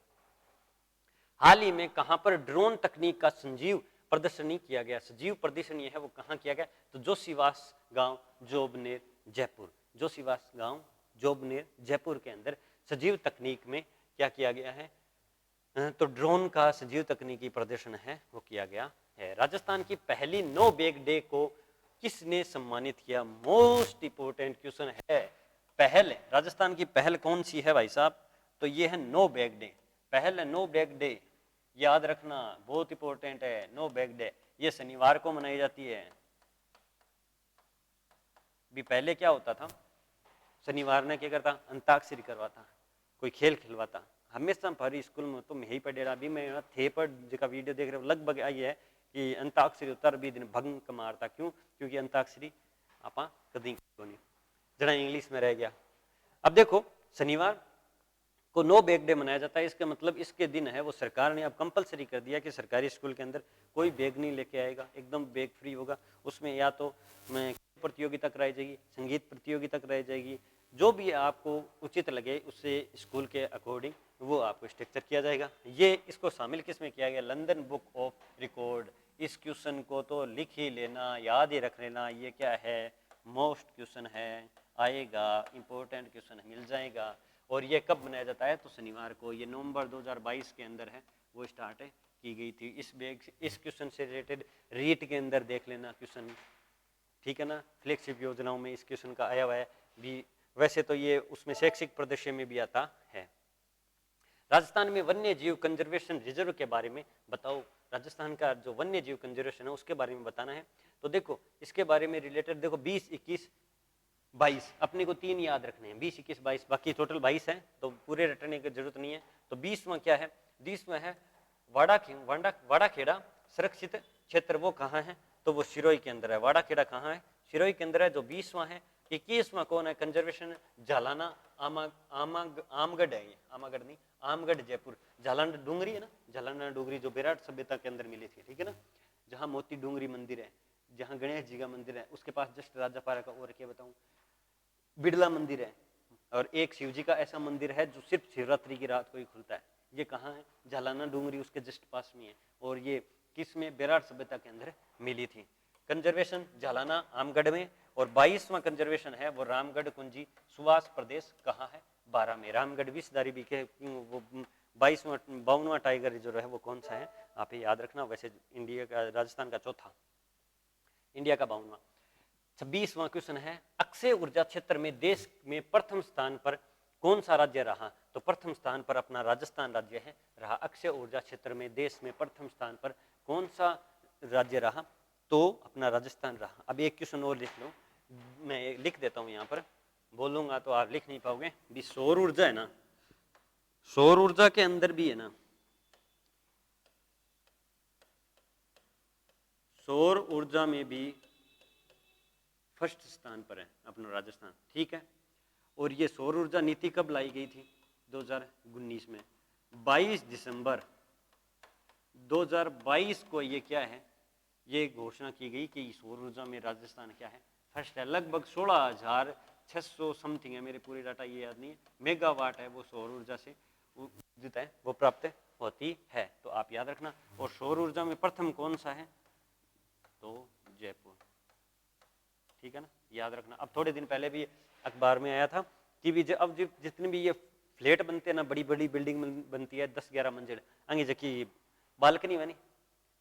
हाल ही में कहां पर ड्रोन तकनीक का संजीव प्रदर्शनी किया गया, सजीव प्रदर्शनी है वो कहां किया गया, तो जोशीवास गांव जोबनेर जयपुर, जोशीवास गांव जोबनेर जयपुर के अंदर सजीव तकनीक में क्या किया गया है, तो ड्रोन का सजीव तकनीकी प्रदर्शन है वो किया गया है। राजस्थान की पहली नो बैग डे को किसने सम्मानित किया, मोस्ट इंपोर्टेंट क्वेश्चन है, पहल, राजस्थान की पहल कौन सी है भाई साहब, तो ये है नो बैग डे, पहल है नो बैग डे, याद रखना बहुत इंपॉर्टेंट है। नो बैग डे ये शनिवार को मनाई जाती है। भी पहले क्या होता था, शनिवार ने क्या करता, अंताक्षरी करवाता, कोई खेल खिलवाता, हमेशा हमारी स्कूल में तुम यही पढ़ेगा भी, मैं थे पर जो वीडियो देख रहे हो लगभग आई है कि अंताक्षरी उत्तर भी दिन भंग मारता, क्यों, क्योंकि अंताक्षरी आप कदी नहीं, जरा इंग्लिश में रह गया। अब देखो शनिवार को नो बैग डे मनाया जाता है, इसका मतलब इसके दिन है वो सरकार ने अब कंपलसरी कर दिया कि सरकारी स्कूल के अंदर कोई बैग नहीं लेके आएगा, एकदम बैग फ्री होगा। उसमें या तो प्रतियोगिता कराई जाएगी, संगीत प्रतियोगिता कराई जाएगी, जो भी आपको उचित लगे उससे स्कूल के अकॉर्डिंग वो आपको स्ट्रक्चर किया जाएगा। ये इसको शामिल किस में किया गया, लंदन बुक ऑफ रिकॉर्ड। इस क्वेश्चन को तो लिख ही लेना, याद ही रख लेना, ये क्या है, मोस्ट क्वेश्चन है, आएगा, इंपॉर्टेंट क्वेश्चन मिल जाएगा। और ये कब बनाया जाता है, तो शनिवार को, ये नवंबर 2022 के अंदर है, वो स्टार्ट की गई थी। इस क्वेश्चन से रिलेटेड रीट के अंदर देख लेना क्वेश्चन, ठीक है ना। फ्लैगशिप योजनाओं में इस क्वेश्चन का आया हुआ है भी, वैसे तो ये उसमें शैक्षिक प्रदर्शन में भी आता है। राजस्थान में वन्य जीव कंजर्वेशन रिजर्व के बारे में बताओ। राजस्थान का जो वन्य जीव कंजर्वेशन है उसके बारे में बताना है। तो देखो इसके बारे में रिलेटेड देखो 20, 21, 22 अपने को 3 याद रखने हैं, 20, 21, 22, बाकी टोटल 22 है तो पूरे रटने की जरूरत नहीं है। तो 20वां क्या है, 20वां है वाड़ाखेड़ा सुरक्षित क्षेत्र, वो कहाँ है, तो वो सिरोही के अंदर है। वाड़ाखेड़ा कहाँ है, सिरोही के अंदर है, जो 20वां है। 21वां कौन है, कंजर्वेशन झालाना आमगढ़ है, ये आमागढ़ नहीं, आमगढ़ जयपुर। झालाना डूंगरी है ना, झालाना डूंगरी जो विराट सभ्यता के अंदर मिली थी, ठीक है ना, जहाँ मोती डूंगरी मंदिर है, जहाँ गणेश जी का मंदिर है, उसके पास जस्ट राजापारा का, और क्या बताऊं, बिड़ला मंदिर है, और एक शिव जी का ऐसा मंदिर है जो सिर्फ शिवरात्रि की रात को ही खुलता है। ये कहाँ है, झालाना डूंगरी, उसके जस्ट पास में है। और ये किस में, विराट सभ्यता के अंदर मिली थी। कंजर्वेशन झालाना आमगढ़ में। और 22वां कंजर्वेशन है वो रामगढ़ कुंजी सुभाष प्रदेश, कहाँ है, 12 में। रामगढ़ विषधारी भी के वो 52वां टाइगर रिजर्व है वो कौन सा है, आप ये याद रखना। वैसे इंडिया का, राजस्थान का चौथा, इंडिया का 52वां। 26वां क्वेश्चन है, अक्षय ऊर्जा क्षेत्र में देश में प्रथम स्थान पर कौन सा राज्य रहा। तो प्रथम स्थान पर अपना राजस्थान राज्य है रहा। अक्षय ऊर्जा क्षेत्र में देश में प्रथम स्थान पर कौन सा राज्य रहा, तो अपना राजस्थान रहा। अब एक क्वेश्चन और लिख लो, मैं लिख देता हूं यहाँ पर, बोलूंगा तो आप लिख नहीं पाओगे भी। सौर ऊर्जा है ना, सौर ऊर्जा के अंदर भी है ना, सौर ऊर्जा में भी फर्स्ट स्थान पर है अपना राजस्थान, ठीक है। और ये सौर ऊर्जा नीति कब लाई गई थी, 2019 में, 22 दिसंबर 2022 को ये क्या है, ये घोषणा की गई कि सौर ऊर्जा में राजस्थान क्या है, फर्स्ट है। लगभग 16,600 समथिंग है, मेरे पूरी डाटा ये याद नहीं है, मेगावाट है वो सौर ऊर्जा से विद्युत है वो प्राप्त होती है, तो आप याद रखना। और सौर ऊर्जा में प्रथम कौन सा है, तो जयपुर, ठीक है ना, याद रखना। अब थोड़े दिन पहले भी अखबार में आया था कि भी अब जितने भी ये फ्लैट बनते हैं ना, बड़ी बड़ी बिल्डिंग बनती है 10-11 मंजिल, आगे जबकि बालकनी बनी,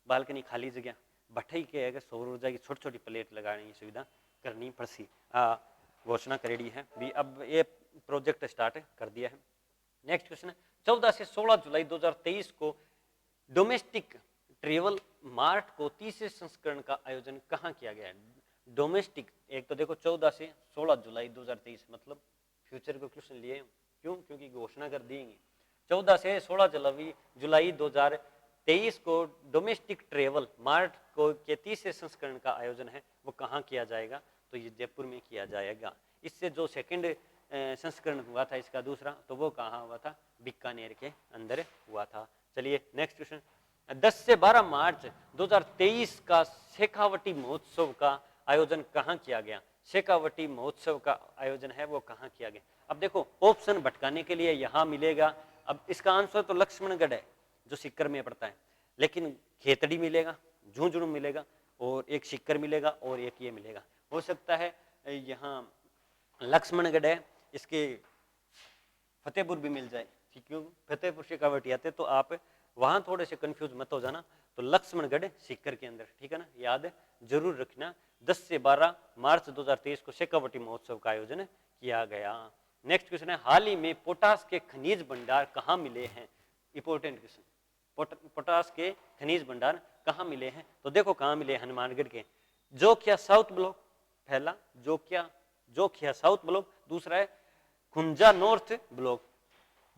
बालकनी खाली जगह भट्टी के अगर सौर ऊर्जा की छोटी छोटी प्लेट लगाने की सुविधा करनी पड़सी, घोषणा करेगी है भी। अब ये प्रोजेक्ट स्टार्ट कर दिया है। नेक्स्ट क्वेश्चन है, 14 से 16 जुलाई 2023 को डोमेस्टिक ट्रेवल मार्ट को 30वें संस्करण का आयोजन कहाँ किया गया है। डोमेस्टिक, एक तो देखो 14 से 16 जुलाई 2023, मतलब फ्यूचर को क्वेश्चन लिए, क्यों, क्योंकि घोषणा कर दी। 14 से 16 जुलाई 2023 को डोमेस्टिक ट्रेवल मार्ट को के 30वें संस्करण का आयोजन है वो कहाँ किया जाएगा, तो ये जयपुर में किया जाएगा। इससे जो सेकंड संस्करण हुआ था इसका दूसरा, तो वो कहाँ हुआ था, बीकानेर के अंदर हुआ था। चलिए नेक्स्ट क्वेश्चन, 10 से 12 मार्च 2023 का शेखावटी महोत्सव का आयोजन कहाँ किया गया। शेखावटी महोत्सव का आयोजन है वो कहाँ किया गया। अब देखो ऑप्शन भटकाने के लिए यहाँ मिलेगा। अब इसका आंसर तो लक्ष्मणगढ़ है जो सीकर में पड़ता है, लेकिन खेतड़ी मिलेगा, झुंझुनू मिलेगा, और एक सीकर मिलेगा, और एक ये मिलेगा। हो सकता है यहाँ लक्ष्मणगढ़ है, इसके फतेहपुर भी मिल जाए, ठीक, क्यों फतेहपुर शेखावटी आते, तो आप वहां थोड़े से कंफ्यूज मत हो जाना। तो लक्ष्मणगढ़ सीकर के अंदर, ठीक है ना, याद जरूर रखना। 10 से 12 मार्च 2023 को शेखावटी महोत्सव का आयोजन किया गया। नेक्स्ट क्वेश्चन है, हाल ही में पोटास के खनिज भंडार कहाँ मिले हैं। इंपॉर्टेंट क्वेश्चन, पोटास के खनिज भंडार कहाँ मिले हैं, तो देखो कहाँ मिले, हनुमानगढ़ के जोखिया साउथ ब्लॉक, पहला जोखिया साउथ ब्लॉक, दूसरा है खुंजा नॉर्थ ब्लॉक।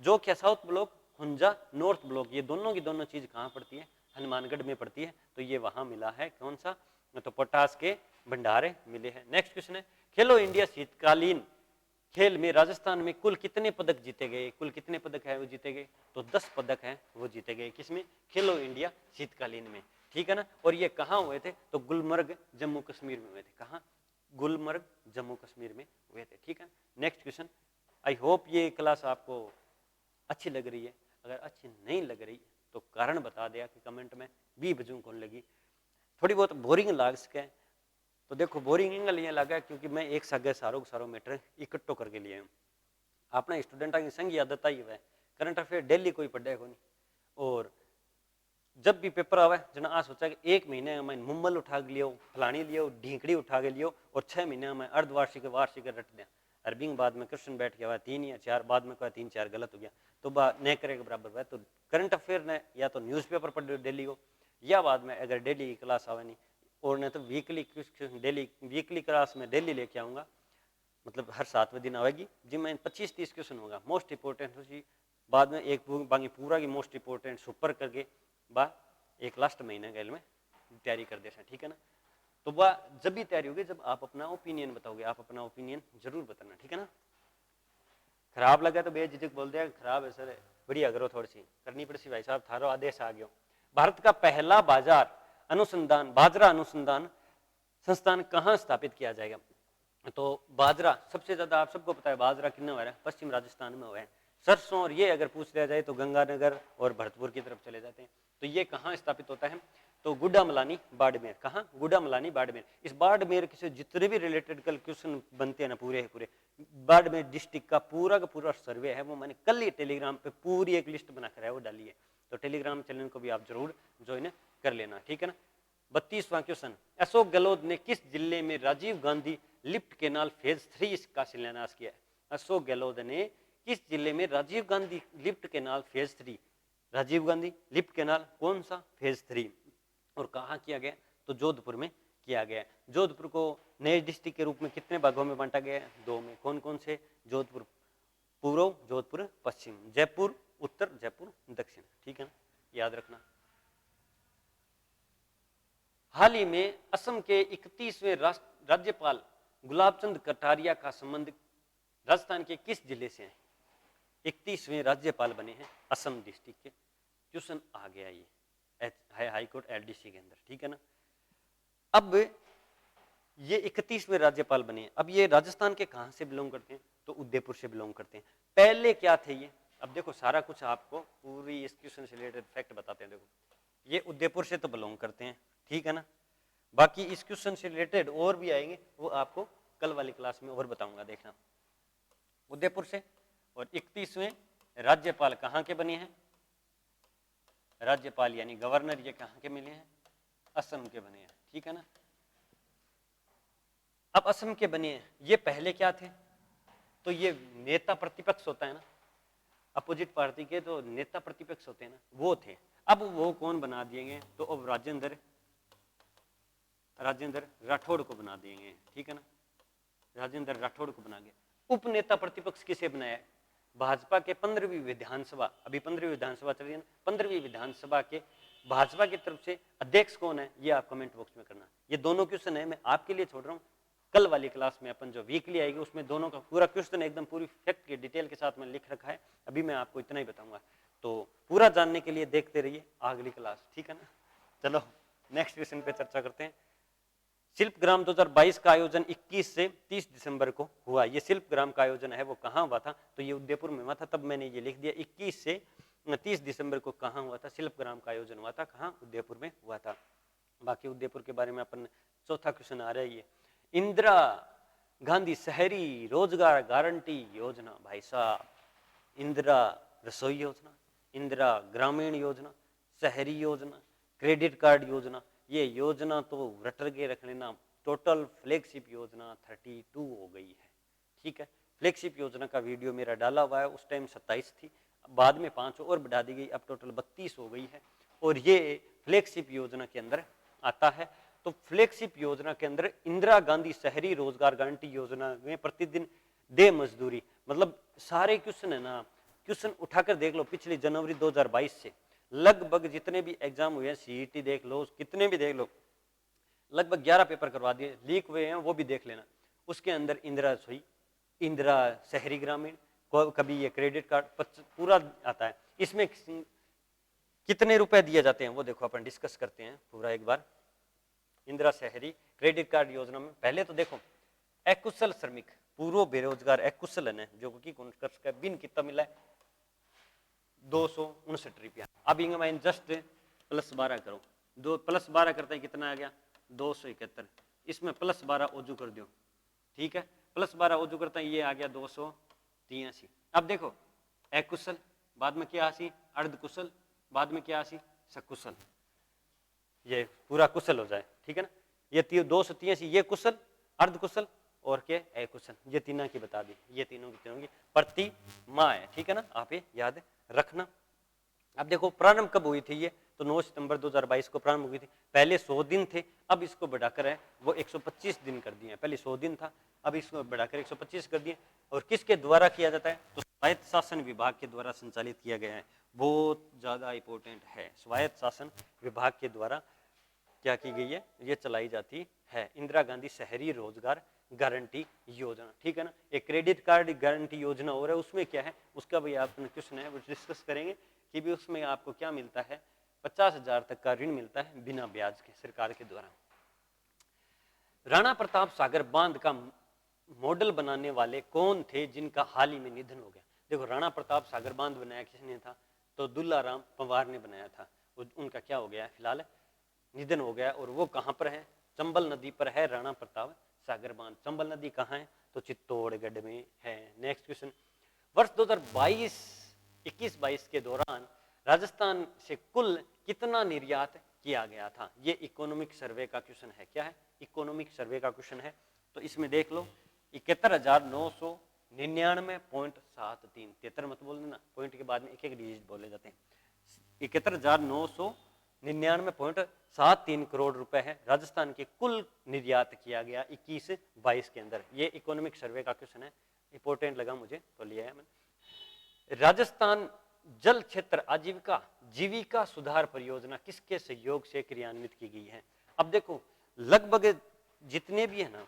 जोखिया साउथ ब्लॉक, खुंजा नॉर्थ ब्लॉक, ये दोनों की दोनों चीज कहाँ पड़ती है, हनुमानगढ़ में पड़ती है, तो ये वहां मिला है कौन सा, तो पोटास के भंडारे मिले हैं। नेक्स्ट क्वेश्चन है, खेलो इंडिया शीतकालीन खेल में राजस्थान में कुल कितने पदक जीते गए, कुल कितने पदक है वो जीते गए, तो 10 पदक हैं वो जीते गए, किसमें, खेलो इंडिया शीतकालीन में, ठीक है ना। और ये कहाँ हुए थे, तो गुलमर्ग जम्मू कश्मीर में हुए थे। कहाँ, गुलमर्ग जम्मू कश्मीर में हुए थे। ठीक है, नेक्स्ट क्वेश्चन। आई होप ये क्लास आपको अच्छी लग रही है। अगर अच्छी नहीं लग रही तो कारण बता दिया कि कमेंट में भी बजू कौन लगी। थोड़ी बहुत बोरिंग लाग सके तो देखो, बोरिंग लिए लगा क्योंकि मैं एक सगे सारो मैटर इकट्ठो करके लिए हूँ। अपने स्टूडेंटा की संगी आदत आई हुआ है, करंट अफेयर डेली कोई पढ़े को नहीं, और जब भी पेपर आवे जना आ सोचा कि एक महीने में मुम्बल उठा के लियो, फलानी लियो, ढींकड़ी उठा के लियो, और 6 महीने में अर्धवार्षिक वार्षिक रट दिया। अरबिंग बाद में क्वेश्चन बैठ गया 3 या 4, बाद में कोई 3-4 गलत हो गया तो नहीं करे के बराबर है। तो करंट अफेयर ने या तो न्यूज़पेपर पढ़ डेली को, या बाद में अगर डेली की क्लास आवे नहीं, और नहीं तो वीकली क्लास में डेली लेके आऊँगा, मतलब हर 7वें दिन आएगी जिनमें 25-30 क्वेश्चन होगा मोस्ट इंपॉर्टेंट हो। बाद में एक बाकी पूरा की मोस्ट इंपॉर्टेंट सुपर करके बा एक लास्ट महीने गैल में तैयारी कर देना। ठीक है ना, तो वह जब भी तैयारी होगी जब आप अपना ओपिनियन बताओगे, आप अपना ओपिनियन जरूर बताना। ठीक है ना, खराब लगा तो बेझिझक बोल दिया खराब है सर, बढ़िया करो, थोड़ी सी करनी पड़ी भाई साहब, थारो आदेश आ गया। भारत का पहला बाजरा अनुसंधान संस्थान कहाँ स्थापित किया जाएगा? तो बाजरा सबसे ज्यादा आप सबको पता है बाजरा कितना हो रहा है, पश्चिम राजस्थान में हुआ है। सरसों और ये अगर पूछ लिया जाए तो गंगानगर और भरतपुर की तरफ चले जाते हैं। तो ये कहाँ स्थापित होता है? तो गुड्डामलानी बाड़मेर। कहाँ? गुड्डामलानी बाड़मेर। इस बाड़मेर से जितने भी रिलेटेड कल क्वेश्चन बनते हैं ना, पूरे बाड़मेर डिस्ट्रिक्ट का पूरा सर्वे है वो मैंने कल ही टेलीग्राम पे पूरी एक लिस्ट बनाकर है वो डाली है, तो टेलीग्राम चैनल को भी आप जरूर ज्वाइन कर लेना। ठीक है ना, 32वां क्वेश्चन, अशोक गहलोत ने किस जिले में Rajiv Gandhi lift canal phase 3 का शिलान्यास किया है? अशोक गहलोत ने किस जिले में Rajiv Gandhi lift canal phase 3, Rajiv Gandhi lift canal कौन सा फेज 3 और कहाँ किया गया? तो जोधपुर में किया गया। जोधपुर को नए डिस्ट्रिक्ट के रूप में कितने भागों में बांटा गया है? 2 में। कौन कौन से? जोधपुर पूर्व, जोधपुर पश्चिम, जयपुर उत्तर, जयपुर दक्षिण। ठीक है ना, याद रखना। हाल ही में असम के 31वें राज्यपाल गुलाबचंद कटारिया का संबंध राजस्थान के किस जिले से है? 31वें राज्यपाल बने हैं असम डिस्ट्रिक्ट के। क्वेश्चन आ गया ये हाईकोर्ट एलडीसी के अंदर। ठीक है ना, अब ये 31वें राज्यपाल बने हैं। अब ये राजस्थान के कहां से बिलोंग करते हैं? तो उदयपुर से बिलोंग करते हैं। पहले क्या थे ये? अब देखो सारा कुछ आपको पूरी इस क्वेश्चन से रिलेटेड फैक्ट बताते हैं। देखो ये उदयपुर से तो बिलोंग करते हैं। ठीक है ना, बाकी इस क्वेश्चन से रिलेटेड और भी आएंगे वो आपको कल वाली क्लास में और बताऊंगा, देखना। उदयपुर से। और 31वें राज्यपाल कहां के बने हैं? राज्यपाल यानी गवर्नर ये कहां के मिले हैं? असम के बने हैं। ठीक है ना, अब असम के बने हैं, ये पहले क्या थे? तो ये नेता प्रतिपक्ष होता है ना, अपोजिट पार्टी के तो नेता प्रतिपक्ष होते हैं ना, वो थे। अब वो कौन बना दिए गए? तो अब राजेंद्र राठौड़ को बना दिए गए। ठीक है ना, राजेंद्र राठौड़ को बना गया। उपनेता प्रतिपक्ष किसे बनाया है? भाजपा के 15वीं विधानसभा, अभी 15वीं विधानसभा चल रही है ना, 15वीं विधानसभा के भाजपा की तरफ से अध्यक्ष कौन है ये आप कमेंट बॉक्स में करना। ये दोनों क्वेश्चन है मैं आपके लिए छोड़ रहा हूँ, कल वाली क्लास में अपन जो वीकली आएगी उसमें दोनों का पूरा क्वेश्चन एकदम पूरी फैक्ट की डिटेल के साथ में लिख रखा है। अभी मैं आपको इतना ही बताऊंगा, तो पूरा जानने के लिए देखते रहिए अगली क्लास। ठीक है ना, चलो नेक्स्ट क्वेश्चन पे चर्चा करते हैं। शिल्पग्राम 2022 का आयोजन 21 से 30 दिसंबर को हुआ। ये शिल्पग्राम का आयोजन है वो कहाँ हुआ था? तो ये उदयपुर में हुआ था, तब मैंने ये लिख दिया 21 से 30 दिसंबर को कहाँ हुआ था? शिल्पग्राम का आयोजन हुआ था, कहाँ? उदयपुर में हुआ था। बाकी उदयपुर के बारे में अपन चौथा क्वेश्चन आ रहा है ये, इंदिरा गांधी शहरी रोजगार गारंटी योजना। भाई साहब, इंदिरा रसोई योजना, इंदिरा ग्रामीण योजना, शहरी योजना, क्रेडिट कार्ड योजना, ये योजना तो रट के रख लेना। टोटल फ्लैगशिप योजना 32 हो गई है। ठीक है, फ्लैगशिप योजना का वीडियो मेरा डाला हुआ है, उस टाइम 27 थी, बाद में 5 और बढ़ा दी गई, अब टोटल 32 हो गई है। और ये फ्लैगशिप योजना के अंदर आता है। तो फ्लैगशिप योजना के अंदर इंदिरा गांधी शहरी रोजगार गारंटी योजना में प्रतिदिन दे मजदूरी, मतलब सारे क्वेश्चन है ना, क्वेश्चन उठाकर देख लो पिछली जनवरी 2022 से लगभग जितने भी एग्जाम हुए हैं, सीईटी देख लो, कितने भी देख लो, लगभग 11 पेपर करवा दिए, लीक हुए हैं वो भी देख लेना। उसके अंदर इंदिरा रसोई, इंदिरा शहरी ग्रामीण, कभी ये क्रेडिट कार्ड पूरा आता है। इसमें कितने रुपए दिए जाते हैं वो देखो अपन डिस्कस करते हैं पूरा एक बार। इंदिरा शहरी क्रेडिट कार्ड योजना में पहले तो देखो अकुशल श्रमिक, पूर्व बेरोजगार अकुशल है जो कि कर सके बिन कितना मिला है 259 रुपया। अब इंगे जस्ट +12 करो, 2 +12 करते हैं कितना आ गया 271, इसमें +12 ओजू कर दो, ठीक है, +12 ओजू करते हैं ये आ गया 283। अब देखो अकुशल बाद में क्या आसी अर्धकुशल, बाद में क्या आसी सकुशल, ये पूरा कुशल हो जाए, ठीक है ना। ये 283 ये कुशल अर्धकुशल और के अकुशल, ये तीनों की बता दी, ये तीनों की प्रति माह है, ठीक है ना, आप ये याद रखना। अब देखो प्रारंभ कब हुई थी ये, तो 9 सितंबर 2022 को प्रारंभ हुई थी। पहले 100 दिन थे, अब इसको बढ़ाकर है वो 125 दिन कर दिए। पहले 100 दिन था, अब इसको बढ़ाकर 125 कर दिए। और किसके द्वारा किया जाता है, तो स्वायत्त शासन विभाग के द्वारा संचालित किया गया है। बहुत ज्यादा इंपॉर्टेंट है, स्वायत्त शासन विभाग के द्वारा क्या की गई है, ये चलाई जाती है इंदिरा गांधी शहरी रोजगार गारंटी योजना, ठीक है ना। एक क्रेडिट कार्ड गारंटी योजना और है, उसमें क्या है उसका भी आपने क्वेश्चन है वो डिस्कस करेंगे कि भी उसमें आपको क्या मिलता है, 50,000 तक का ऋण मिलता है बिना ब्याज के सरकार के द्वारा। राणा प्रताप सागर बांध का मॉडल बनाने वाले कौन थे जिनका हाल ही में निधन हो गया। देखो राणा प्रताप सागर बांध बनाया किसने था, तो दुल्लाराम पंवार ने बनाया था। उनका क्या हो गया फिलहाल निधन हो गया, और वो कहाँ पर है, चंबल नदी पर है राणा प्रताप सागर बांध। चंबल नदी कहाँ है, तो चित्तौड़गढ़ में है। नेक्स्ट क्वेश्चन, वर्ष 2021-22 के दौरान राजस्थान से कुल कितना निर्यात किया गया था। ये इकोनॉमिक सर्वे का क्वेश्चन है, क्या है इकोनॉमिक सर्वे का क्वेश्चन है। तो इसमें देख लो 71,999.73, 73 मत बोल देना, पॉइंट के बाद में एक एक डिजिट बोले जाते हैं। 71,999.73 करोड़ रुपए है राजस्थान के कुल निर्यात किया गया 21-22 के अंदर। ये इकोनॉमिक सर्वे का क्वेश्चन है, इंपॉर्टेंट लगा मुझे तो लिया है मैंने। राजस्थान जल क्षेत्र आजीविका जीविका सुधार परियोजना किसके सहयोग से क्रियान्वित की गई है। अब देखो लगभग जितने भी है ना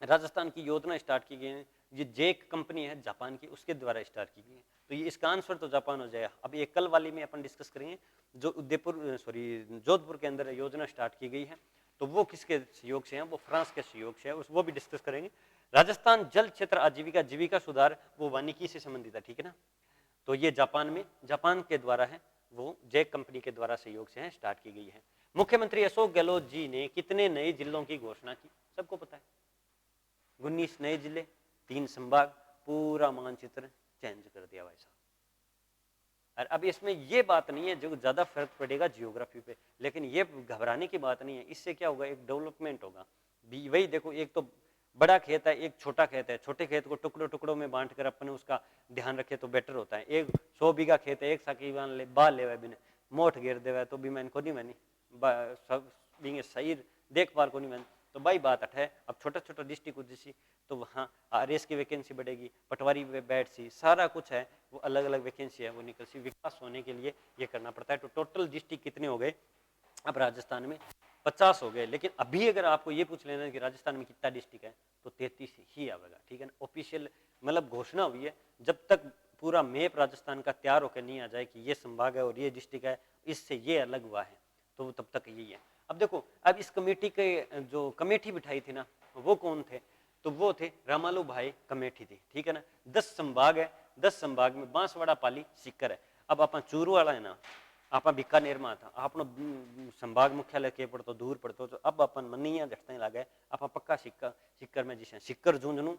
राजस्थान की योजना स्टार्ट की गई है, ये जेक कंपनी है जापान की, उसके द्वारा स्टार्ट की गई है। तो ये इसका आंसर तो जापान हो जाएगा। अब ये कल वाली में अपन डिस्कस करेंगे जो जोधपुर के अंदर योजना स्टार्ट की गई है, तो वो किसके सहयोग से है, वो फ्रांस के सहयोग से है, वो भी डिस्कस करेंगे। राजस्थान जल क्षेत्र आजीविका जीविका सुधार वो वानिकी से संबंधित है, ठीक है ना। तो ये जापान के द्वारा है, वो जेक कंपनी के द्वारा सहयोग से है स्टार्ट की गई है। मुख्यमंत्री अशोक गहलोत जी ने कितने नए जिलों की घोषणा की, सबको पता है 19 नए जिले 3 संभाग, पूरा मानचित्र चेंज कर दिया भाई साहब। और अब इसमें ये बात नहीं है जो ज्यादा फर्क पड़ेगा जियोग्राफी पे, लेकिन ये घबराने की बात नहीं है, इससे क्या होगा एक डेवलपमेंट होगा। वही देखो एक तो बड़ा खेत है एक छोटा खेत है, छोटे खेत को टुकड़ों टुकड़ों में बांट कर अपन उसका ध्यान रखे तो बेटर होता है। एक 100 बीघा खेत है, एक साकी बाल ले बिना मोट घेर देवा तो भी मैंने को नहीं मैंने सब सही देखभाल को नहीं मैंने, तो भाई बात अट है। अब छोटा छोटा डिस्ट्रिक्ट जैसी तो वहाँ आरएस की वैकेंसी बढ़ेगी, पटवारी बैठ सी सारा कुछ है वो अलग अलग वैकेंसी है वो निकल सी, विकास होने के लिए ये करना पड़ता है। तो टोटल डिस्ट्रिक्ट कितने हो गए अब राजस्थान में 50 हो गए। लेकिन अभी अगर आपको ये पूछ लेना कि राजस्थान में कितना डिस्ट्रिक्ट है तो 33 ही आएगा, ठीक है ना। ऑफिशियल मतलब घोषणा हुई है, जब तक पूरा मैप राजस्थान का तैयार होकर नहीं आ जाए कि ये संभाग है और ये डिस्ट्रिक्ट है इससे ये अलग हुआ है तो तब तक यही है। अब देखो अब इस कमेटी के जो कमेटी बिठाई थी ना वो कौन थे, तो वो थे रामालू भाई कमेटी थी, ठीक है ना। 10 संभाग है, 10 संभाग में बांसवाड़ा पाली सीकर है। अब आप चूरू वाला है ना आप बीकानेर में था आप संभाग मुख्यालय के पड़तो दूर पड़तो, तो अब अपन मनिया झटते लगे आप पक्का सिक्कर में जिसे सिक्कर झुंझुनू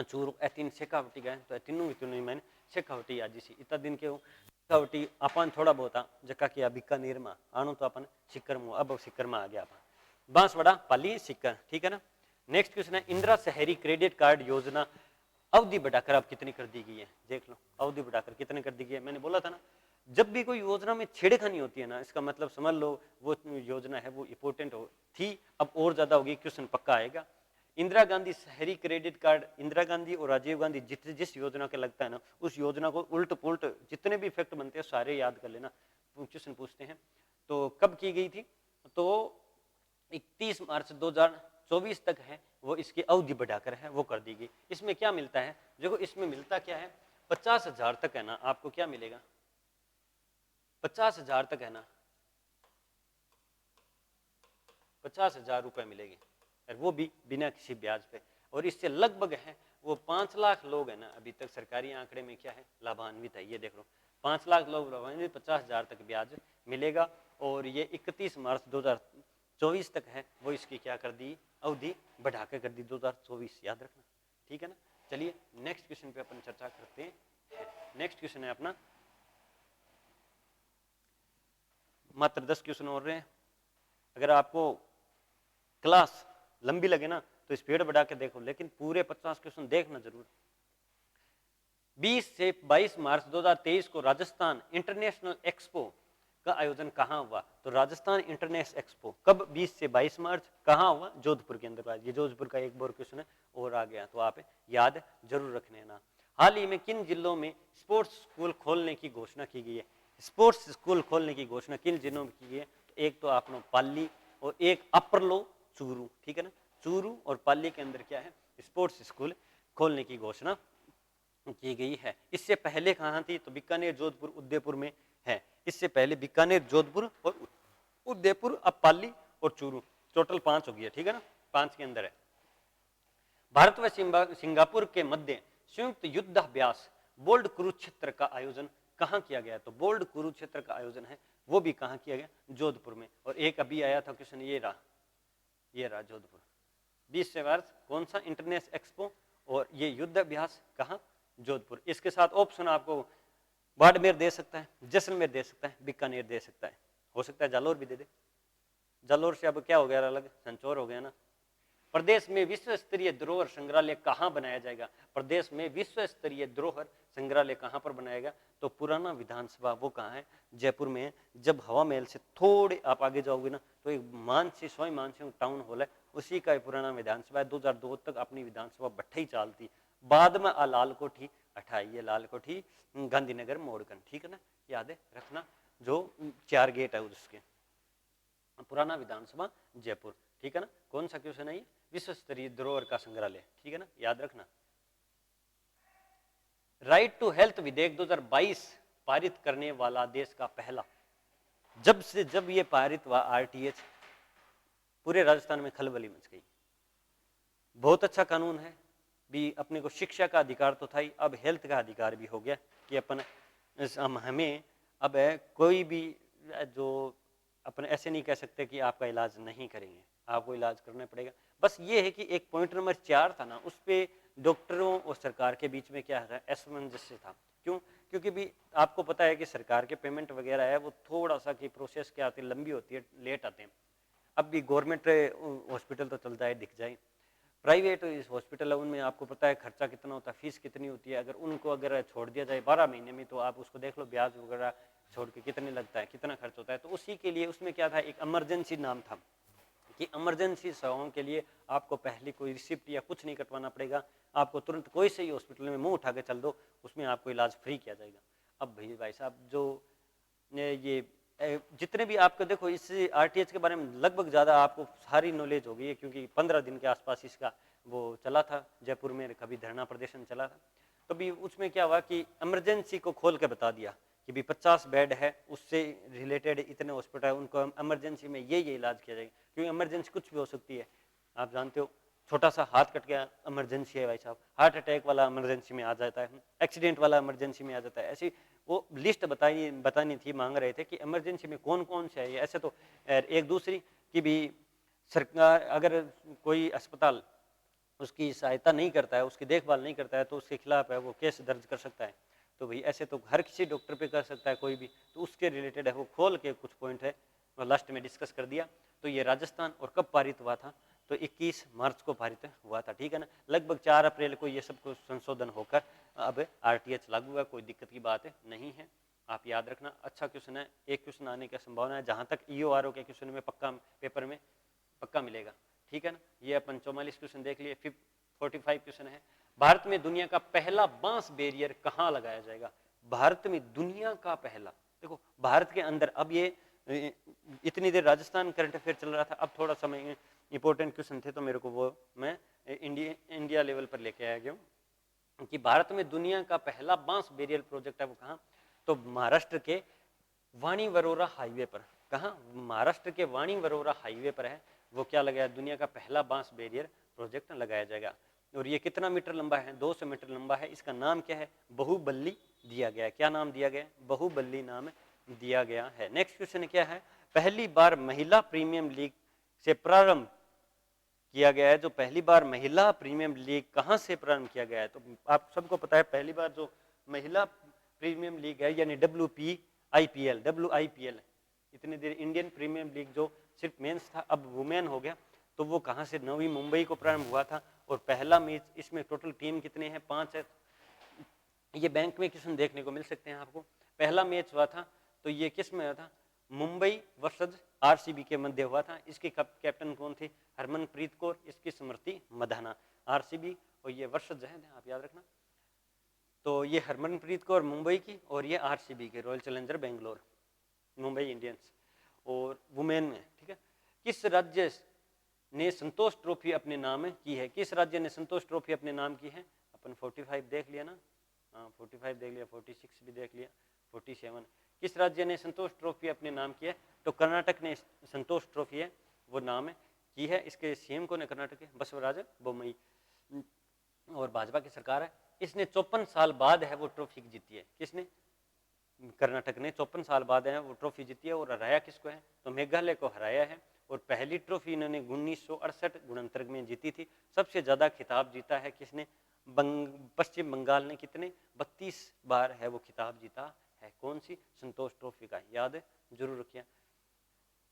चूरू ए 3 शेखावटी गए तो तीनों भी मैंने शेखावटी आज सी इतना दिन के शेखावटी अपन थोड़ा बहुत जका किया बीकानेर में आनो तो अपन सिक्कर में, अब सिक्कर में आ गया अपन बांसवाड़ा पाली सिक्कर, ठीक है ना। नेक्स्ट क्वेश्चन है इंदिरा शहरी क्रेडिट कार्ड योजना अवधि बढ़ाकर अब कितनी कर दी गई है, देख लो अवधि बढ़ाकर कितनी कर दी गई है। मैंने बोला था ना जब भी कोई योजना में छेड़खानी होती है ना इसका मतलब समझ लो वो योजना है वो इंपॉर्टेंट थी, अब और ज्यादा होगी, क्वेश्चन पक्का आएगा। इंदिरा गांधी शहरी क्रेडिट कार्ड इंदिरा गांधी और राजीव गांधी जिस योजना के लगता है ना उस योजना को उल्ट पुल्ट जितने भी इफेक्ट बनते हैं सारे याद कर लेना, क्वेश्चन पूछते हैं। तो कब की गई थी, तो 31 मार्च 2024 तक है वो इसकी अवधि बढ़ाकर है वो कर दी गई। इसमें क्या मिलता है, देखो इसमें मिलता क्या है 50,000 तक है ना आपको क्या मिलेगा 50,000 तक है ना 50,000 रुपए मिलेंगे और वो भी बिना किसी ब्याज पे। और इससे लगभग है वो 5 लाख लोग है ना अभी तक सरकारी आंकड़े में क्या है लाभान्वित है। ये देख लो 5 लाख लोग लाभान्वित, 50,000 तक ब्याज मिलेगा और ये 31 मार्च 2024 तक है वो इसकी क्या कर दी अवधि बढ़ा के कर दी 2024, याद रखना, ठीक है ना। चलिए नेक्स्ट क्वेश्चन पे अपन चर्चा करते हैं। नेक्स्ट क्वेश्चन है अपना, मात्र 10 क्वेश्चन और रहे हैं। अगर आपको क्लास लंबी लगे ना तो स्पीड बढ़ा के देखो, लेकिन पूरे 50 क्वेश्चन देखना जरूर। 20 से 22 मार्च 2023 को राजस्थान इंटरनेशनल एक्सपो का आयोजन कहाँ हुआ? तो राजस्थान इंटरनेशनल एक्सपो कब? 20 से 22 मार्च। कहाँ हुआ? जोधपुर के अंदर हुआ। ये जोधपुर का एक और क्वेश्चन है और आ गया, तो आप याद जरूर रखने ना। हाल ही में किन जिलों में स्पोर्ट्स स्कूल खोलने की घोषणा की गई है? स्पोर्ट्स स्कूल खोलने की घोषणा किन जिलों में की गई है? एक तो आप लोग पाली और एक अप्रलो चूरू, ठीक है ना। चूरू और पाली के अंदर क्या है स्पोर्ट्स स्कूल खोलने की घोषणा की गई है। इससे पहले कहाँ थी? तो बीकानेर, जोधपुर, उदयपुर में है। इससे पहले बीकानेर, जोधपुर और उदयपुर, अब पाली और चूरू, टोटल 5 हो गया, ठीक है ना, 5 के अंदर है। भारत व सिंगापुर के मध्य संयुक्त युद्धाभ्यास बोल्ड कुरुक्षेत्र का आयोजन कहाँ किया गया? तो बोल्ड कुरुक्षेत्र का आयोजन है वो भी कहाँ किया गया? जोधपुर में। और एक अभी आया था क्वेश्चन, ये रहा जोधपुर। 20 से मार्च कौन सा? इंटरनेशनल एक्सपो, और ये युद्ध अभ्यास कहाँ? जोधपुर। इसके साथ ऑप्शन आपको बाड़मेर दे सकता है, जैसलमेर दे सकता है, बीकानेर दे सकता है, हो सकता है जालोर भी दे दे। जालोर से अब क्या हो गया अलग, संचौर हो गया ना। प्रदेश में विश्व स्तरीय धरोहर संग्रहालय कहाँ बनाया जाएगा? प्रदेश में विश्व स्तरीय धरोहर संग्रहालय कहाँ पर बनाएगा? तो पुराना विधानसभा, वो कहाँ है? जयपुर में है। जब हवा महल से थोड़े आप आगे जाओगे ना तो एक मानसी स्वामी मानसिंह टाउन हॉल है, उसी का पुराना विधानसभा है। 2002 तक अपनी विधानसभा भट्ठई चालती, बाद में लाल कोठी हटाई, ये लाल कोठी गांधीनगर मोड़कन, ठीक है ना, याद है रखना। जो 4 गेट है उसके, पुराना विधानसभा जयपुर, ठीक है ना। कौन सा क्वेश्चन है ये? विश्व स्तरीय धरोहर का संग्रहालय, ठीक है ना, याद रखना। राइट टू हेल्थ विधेयक 2022 पारित करने वाला देश का पहला, जब ये पारित हुआ आरटीएच, पूरे राजस्थान में खलबली मच गई। बहुत अच्छा कानून है भी, अपने को शिक्षा का अधिकार तो था ही, अब हेल्थ का अधिकार भी हो गया कि अपन हमें अब कोई भी जो अपन ऐसे नहीं कह सकते कि आपका इलाज नहीं करेंगे, आपको इलाज करना पड़ेगा। बस ये है कि एक पॉइंट नंबर 4 था ना, उस पर डॉक्टरों और सरकार के बीच में क्या है असमंजस्य था। क्यों? क्योंकि भी आपको पता है कि सरकार के पेमेंट वगैरह है वो थोड़ा सा की प्रोसेस क्या आती है, लंबी होती है, लेट आते हैं। अब भी गवर्नमेंट हॉस्पिटल तो चलता है, दिख जाए। प्राइवेट हॉस्पिटल है उनमें आपको पता है खर्चा कितना होता है, फीस कितनी होती है। अगर उनको अगर छोड़ दिया जाए 12 महीने में, तो आप उसको देख लो ब्याज वगैरह छोड़ के कितने लगता है, कितना खर्च होता है। तो उसी के लिए उसमें क्या था, एक इमरजेंसी नाम था कि इमरजेंसी सेवाओं के लिए आपको पहले कोई रिसिप्ट या कुछ नहीं कटवाना पड़ेगा, आपको तुरंत कोई से ही हॉस्पिटल में मुंह उठा के चल दो, उसमें आपको इलाज फ्री किया जाएगा। अब भाई साहब जो ये जितने भी आपको देखो इस आरटीएच के बारे में लगभग ज़्यादा आपको सारी नॉलेज होगी है, क्योंकि 15 दिन के आसपास इसका वो चला था, जयपुर में कभी धरना प्रदर्शन चला था। तो भी उसमें क्या हुआ कि इमरजेंसी को खोल के बता दिया कि भी 50 बेड है, उससे रिलेटेड इतने हॉस्पिटल है, उनको इमरजेंसी में ये इलाज किया जाएगा। क्योंकि इमरजेंसी कुछ भी हो सकती है, आप जानते हो, छोटा सा हाथ कट गया इमरजेंसी है भाई साहब, हार्ट अटैक वाला इमरजेंसी में आ जाता है, एक्सीडेंट वाला इमरजेंसी में आ जाता है। ऐसी वो लिस्ट बतानी थी, मांग रहे थे कि इमरजेंसी में कौन कौन से है। ऐसे तो एक दूसरी कि भी सरकार अगर कोई अस्पताल उसकी सहायता नहीं करता है, उसकी देखभाल नहीं करता है, तो उसके खिलाफ है वो केस दर्ज कर सकता है। तो भाई ऐसे तो हर किसी डॉक्टर पे कर सकता है कोई भी, तो उसके रिलेटेड है वो खोल के कुछ पॉइंट है और लास्ट में डिस्कस कर दिया। तो ये राजस्थान और कब पारित हुआ था? तो 21 मार्च को पारित हुआ था, ठीक है ना। लगभग 4 अप्रैल को ये सब कुछ संशोधन होकर अब आरटीएच लागू हुआ, कोई दिक्कत की बात नहीं है, आप याद रखना। अच्छा क्वेश्चन है, एक क्वेश्चन आने की संभावना है, जहां तक ईओआरओ के क्वेश्चन में पक्का पेपर में पक्का मिलेगा, ठीक है ना। ये अपन 44 क्वेश्चन देख लिए, 45 क्वेश्चन है। भारत में दुनिया का पहला बांस बैरियर कहाँ लगाया जाएगा? भारत में दुनिया का पहला, देखो भारत के अंदर, अब ये इतनी देर राजस्थान करंट अफेयर चल रहा था, अब थोड़ा समय इंपॉर्टेंट क्वेश्चन थे तो मेरे को वो मैं इंडिया लेवल पर लेके आया गया हूँ कि भारत में दुनिया का पहला बांस बैरियर प्रोजेक्ट है वो कहाँ? तो महाराष्ट्र के वाणी वरोरा हाईवे पर। कहाँ? महाराष्ट्र के वाणी वरोरा हाईवे पर है वो, क्या लगाया? दुनिया का पहला बांस बैरियर प्रोजेक्ट लगाया जाएगा। और ये कितना मीटर लंबा है? 200 मीटर लंबा है। इसका नाम क्या है? बाहुबली दिया गया है। क्या नाम दिया गया है? बाहुबली नाम दिया गया है। नेक्स्ट क्वेश्चन क्या है? पहली बार महिला प्रीमियम लीग से प्रारंभ किया गया है। जो पहली बार महिला प्रीमियम लीग कहां से प्रारंभ किया गया है? तो आप सबको पता है पहली बार जो महिला प्रीमियम लीग है यानी WPIPL इतनी देर इंडियन प्रीमियम लीग जो सिर्फ मेंस था अब वुमेन हो गया, तो वो कहां से? नवी मुंबई को प्रारंभ हुआ था। और पहला मैच, इसमें टोटल टीम कितने हैं? 5 है। ये बैंक में क्वेश्चन देखने को मिल सकते हैं आपको। पहला मैच हुआ था तो ये किस में हुआ था? मुंबई वर्सेस आरसीबी के मध्य हुआ था। इसके कैप्टन कौन थे? हरमनप्रीत कौर, इसकी स्मृति मधाना। आरसीबी और ये वर्सेस है, आप याद रखना। तो ये हरमनप्रीत कौर मुंबई की और ये आरसीबी के royal challenger Bangalore, Mumbai Indians. और वुमेन में, ठीक है, किस राज्य ने संतोष ट्रॉफी अपने नाम की है? किस राज्य ने संतोष ट्रॉफी अपने नाम की है? अपन 45 देख लिया ना, हाँ 45 देख लिया, 46 भी देख लिया, 47। किस राज्य ने संतोष ट्रॉफी अपने नाम की है? तो कर्नाटक ने संतोष ट्रॉफी है वो नाम की है। इसके सीएम कौन है कर्नाटक के? बसवराज बोम्मई। और भाजपा की सरकार है। इसने 54 साल बाद है वो ट्रॉफी जीती है। किसने? कर्नाटक ने 54 साल बाद है वो ट्रॉफी जीती है। और हराया किसको है? तो मेघालय को हराया है। और पहली ट्रॉफी इन्होंने 1968 गुणंतरक में जीती थी। सबसे ज्यादा खिताब जीता है किसने? पश्चिम बंगाल ने। कितने? 32 बार है वो खिताब जीता है। कौन सी? संतोष ट्रॉफी का, याद जरूर रखिए।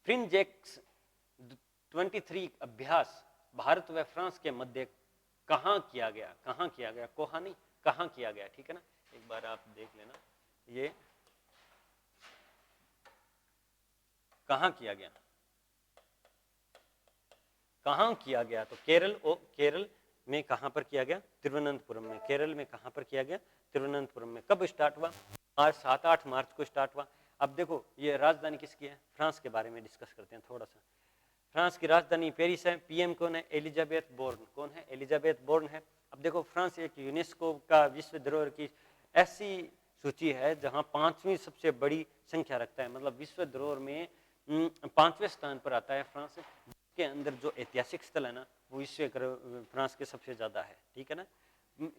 फ्रिंजेक्स 23 अभ्यास भारत व फ्रांस के मध्य कहाँ किया गया? कहाँ किया गया? कोहा नहीं, कहाँ किया गया, ठीक है ना। एक बार आप देख लेना ये कहाँ किया गया, कहाँ किया गया? तो केरल में कहाँ पर किया गया? तिरुवनंतपुरम में। केरल में कहाँ पर किया गया? तिरुवनंतपुरम में। कब स्टार्ट हुआ? आज 7-8 मार्च को स्टार्ट हुआ। अब देखो ये राजधानी किसकी है? फ्रांस के बारे में डिस्कस करते हैं थोड़ा सा। फ्रांस की राजधानी पेरिस है। पीएम कौन है? Elisabeth Borne. कौन है? एलिजाबेथ बोर्न है। अब देखो फ्रांस एक यूनेस्को का विश्व धरोहर की ऐसी सूची है जहां 5वीं सबसे बड़ी संख्या रखता है, मतलब विश्व धरोहर में 5वें स्थान पर आता है फ्रांस। के अंदर जो ऐतिहासिक स्थल है ना वो विश्व फ्रांस के सबसे ज्यादा है, ठीक है ना।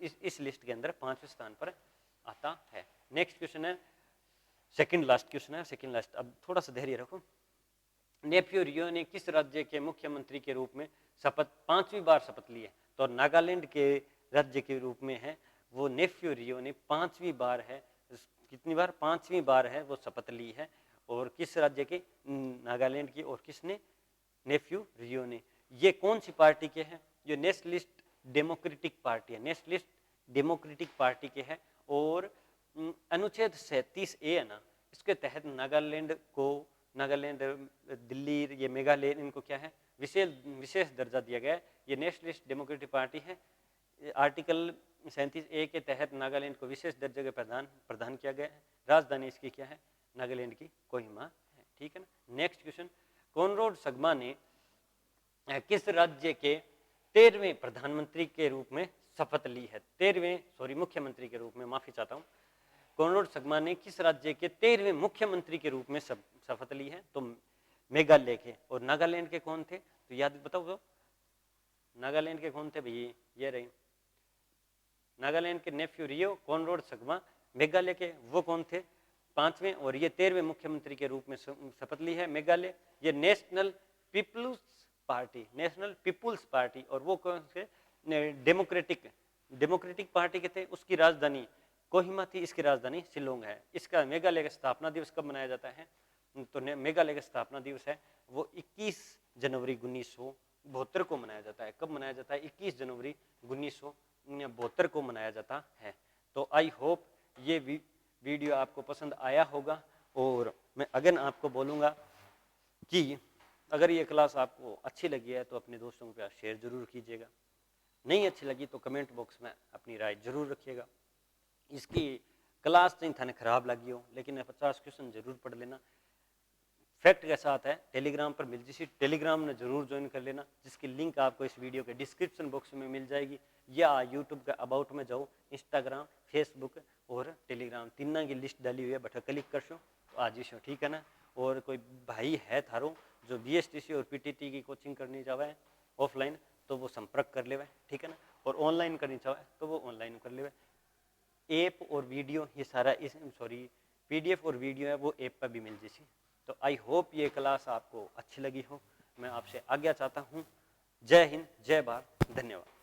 इस लिस्ट के अंदर 5वें स्थान पर आता है। नेक्स्ट क्वेश्चन है, सेकंड लास्ट क्वेश्चन है, सेकंड लास्ट। अब थोड़ा सा धैर्य रखो। नेफ्यू रियो ने किस राज्य के मुख्यमंत्री के रूप में शपथ 5वीं बार शपथ ली है? तो नागालैंड के राज्य के रूप में है वो। नेफ्यू रियो ने 5वीं बार है, कितनी बार? 5वीं बार है वो शपथ ली है। और किस राज्य के? नागालैंड की। और किसने? नेफ्यू रियो ने। ये कौन सी पार्टी के हैं? जो नेशनलिस्ट डेमोक्रेटिक पार्टी है, नेशनलिस्ट डेमोक्रेटिक पार्टी के है। और अनुच्छेद 37A है ना, इसके तहत नागालैंड को, नागालैंड, दिल्ली, ये मेघालय, इनको क्या है? विशेष दर्जा दिया गया है। ये नेशनलिस्ट डेमोक्रेटिक पार्टी है। आर्टिकल 37A के तहत नागालैंड को विशेष दर्जे के प्रदान किया गया है। राजधानी इसकी क्या है? नागालैंड की कोहिमा है, ठीक है ना। नेक्स्ट क्वेश्चन, कॉनराड सगमा ने किस राज्य के 13वें प्रधानमंत्री के रूप में शपथ ली है? 13वें मुख्यमंत्री के रूप में, माफी चाहता हूँ। कॉनराड सगमा ने किस राज्य के 13वें मुख्यमंत्री के रूप में शपथ ली है? तो मेघालय के। और नागालैंड के कौन थे? तो याद बताओ तो, नागालैंड के कौन थे भैया? ये रहे नागालैंड के नेफ्यू रियो, कॉनराड सगमा। मेघालय के वो कौन थे? 5वें। और ये 13वें मुख्यमंत्री के रूप में शपथ ली है मेघालय। ये national people's party, national people's party. और वो कौन से? डेमोक्रेटिक पार्टी के थे। उसकी राजधानी कोहिमा थी, इसकी राजधानी शिलोंग है। इसका मेघालय का स्थापना दिवस कब मनाया जाता है? तो मेघालय का स्थापना दिवस है वो 21 जनवरी 1972 को मनाया जाता है। कब मनाया जाता है? 21 जनवरी 1972 को मनाया जाता है। तो आई होप ये वीडियो आपको पसंद आया होगा। और मैं अगेन आपको बोलूँगा कि अगर ये क्लास आपको अच्छी लगी है तो अपने दोस्तों के साथ शेयर जरूर कीजिएगा। नहीं अच्छी लगी तो कमेंट बॉक्स में अपनी राय जरूर रखिएगा। इसकी क्लास नहीं थाने खराब लगी हो लेकिन 50 क्वेश्चन जरूर पढ़ लेना। फैक्ट के साथ है, टेलीग्राम पर मिल, जिसे टेलीग्राम ने जरूर ज्वाइन कर लेना, जिसकी लिंक आपको इस वीडियो के डिस्क्रिप्शन बॉक्स में मिल जाएगी। या यूट्यूब का अबाउट में जाओ, इंस्टाग्राम, फेसबुक और टेलीग्राम तीनों की लिस्ट डाली हुई है, बट क्लिक कर सो तो आज ही सो, ठीक है ना। और कोई भाई है थारो जो BSTC और PTT की कोचिंग करनी चाहे ऑफलाइन तो वो संपर्क कर ले, ठीक है ना। और ऑनलाइन करनी चाहे तो वो ऑनलाइन कर ले। ऐप और वीडियो ये सारा इस पीडीएफ और वीडियो है वो ऐप पर भी मिल जैसी। तो आई होप ये क्लास आपको अच्छी लगी हो। मैं आपसे आज्ञा चाहता हूँ। जय हिंद, जय भारत, धन्यवाद।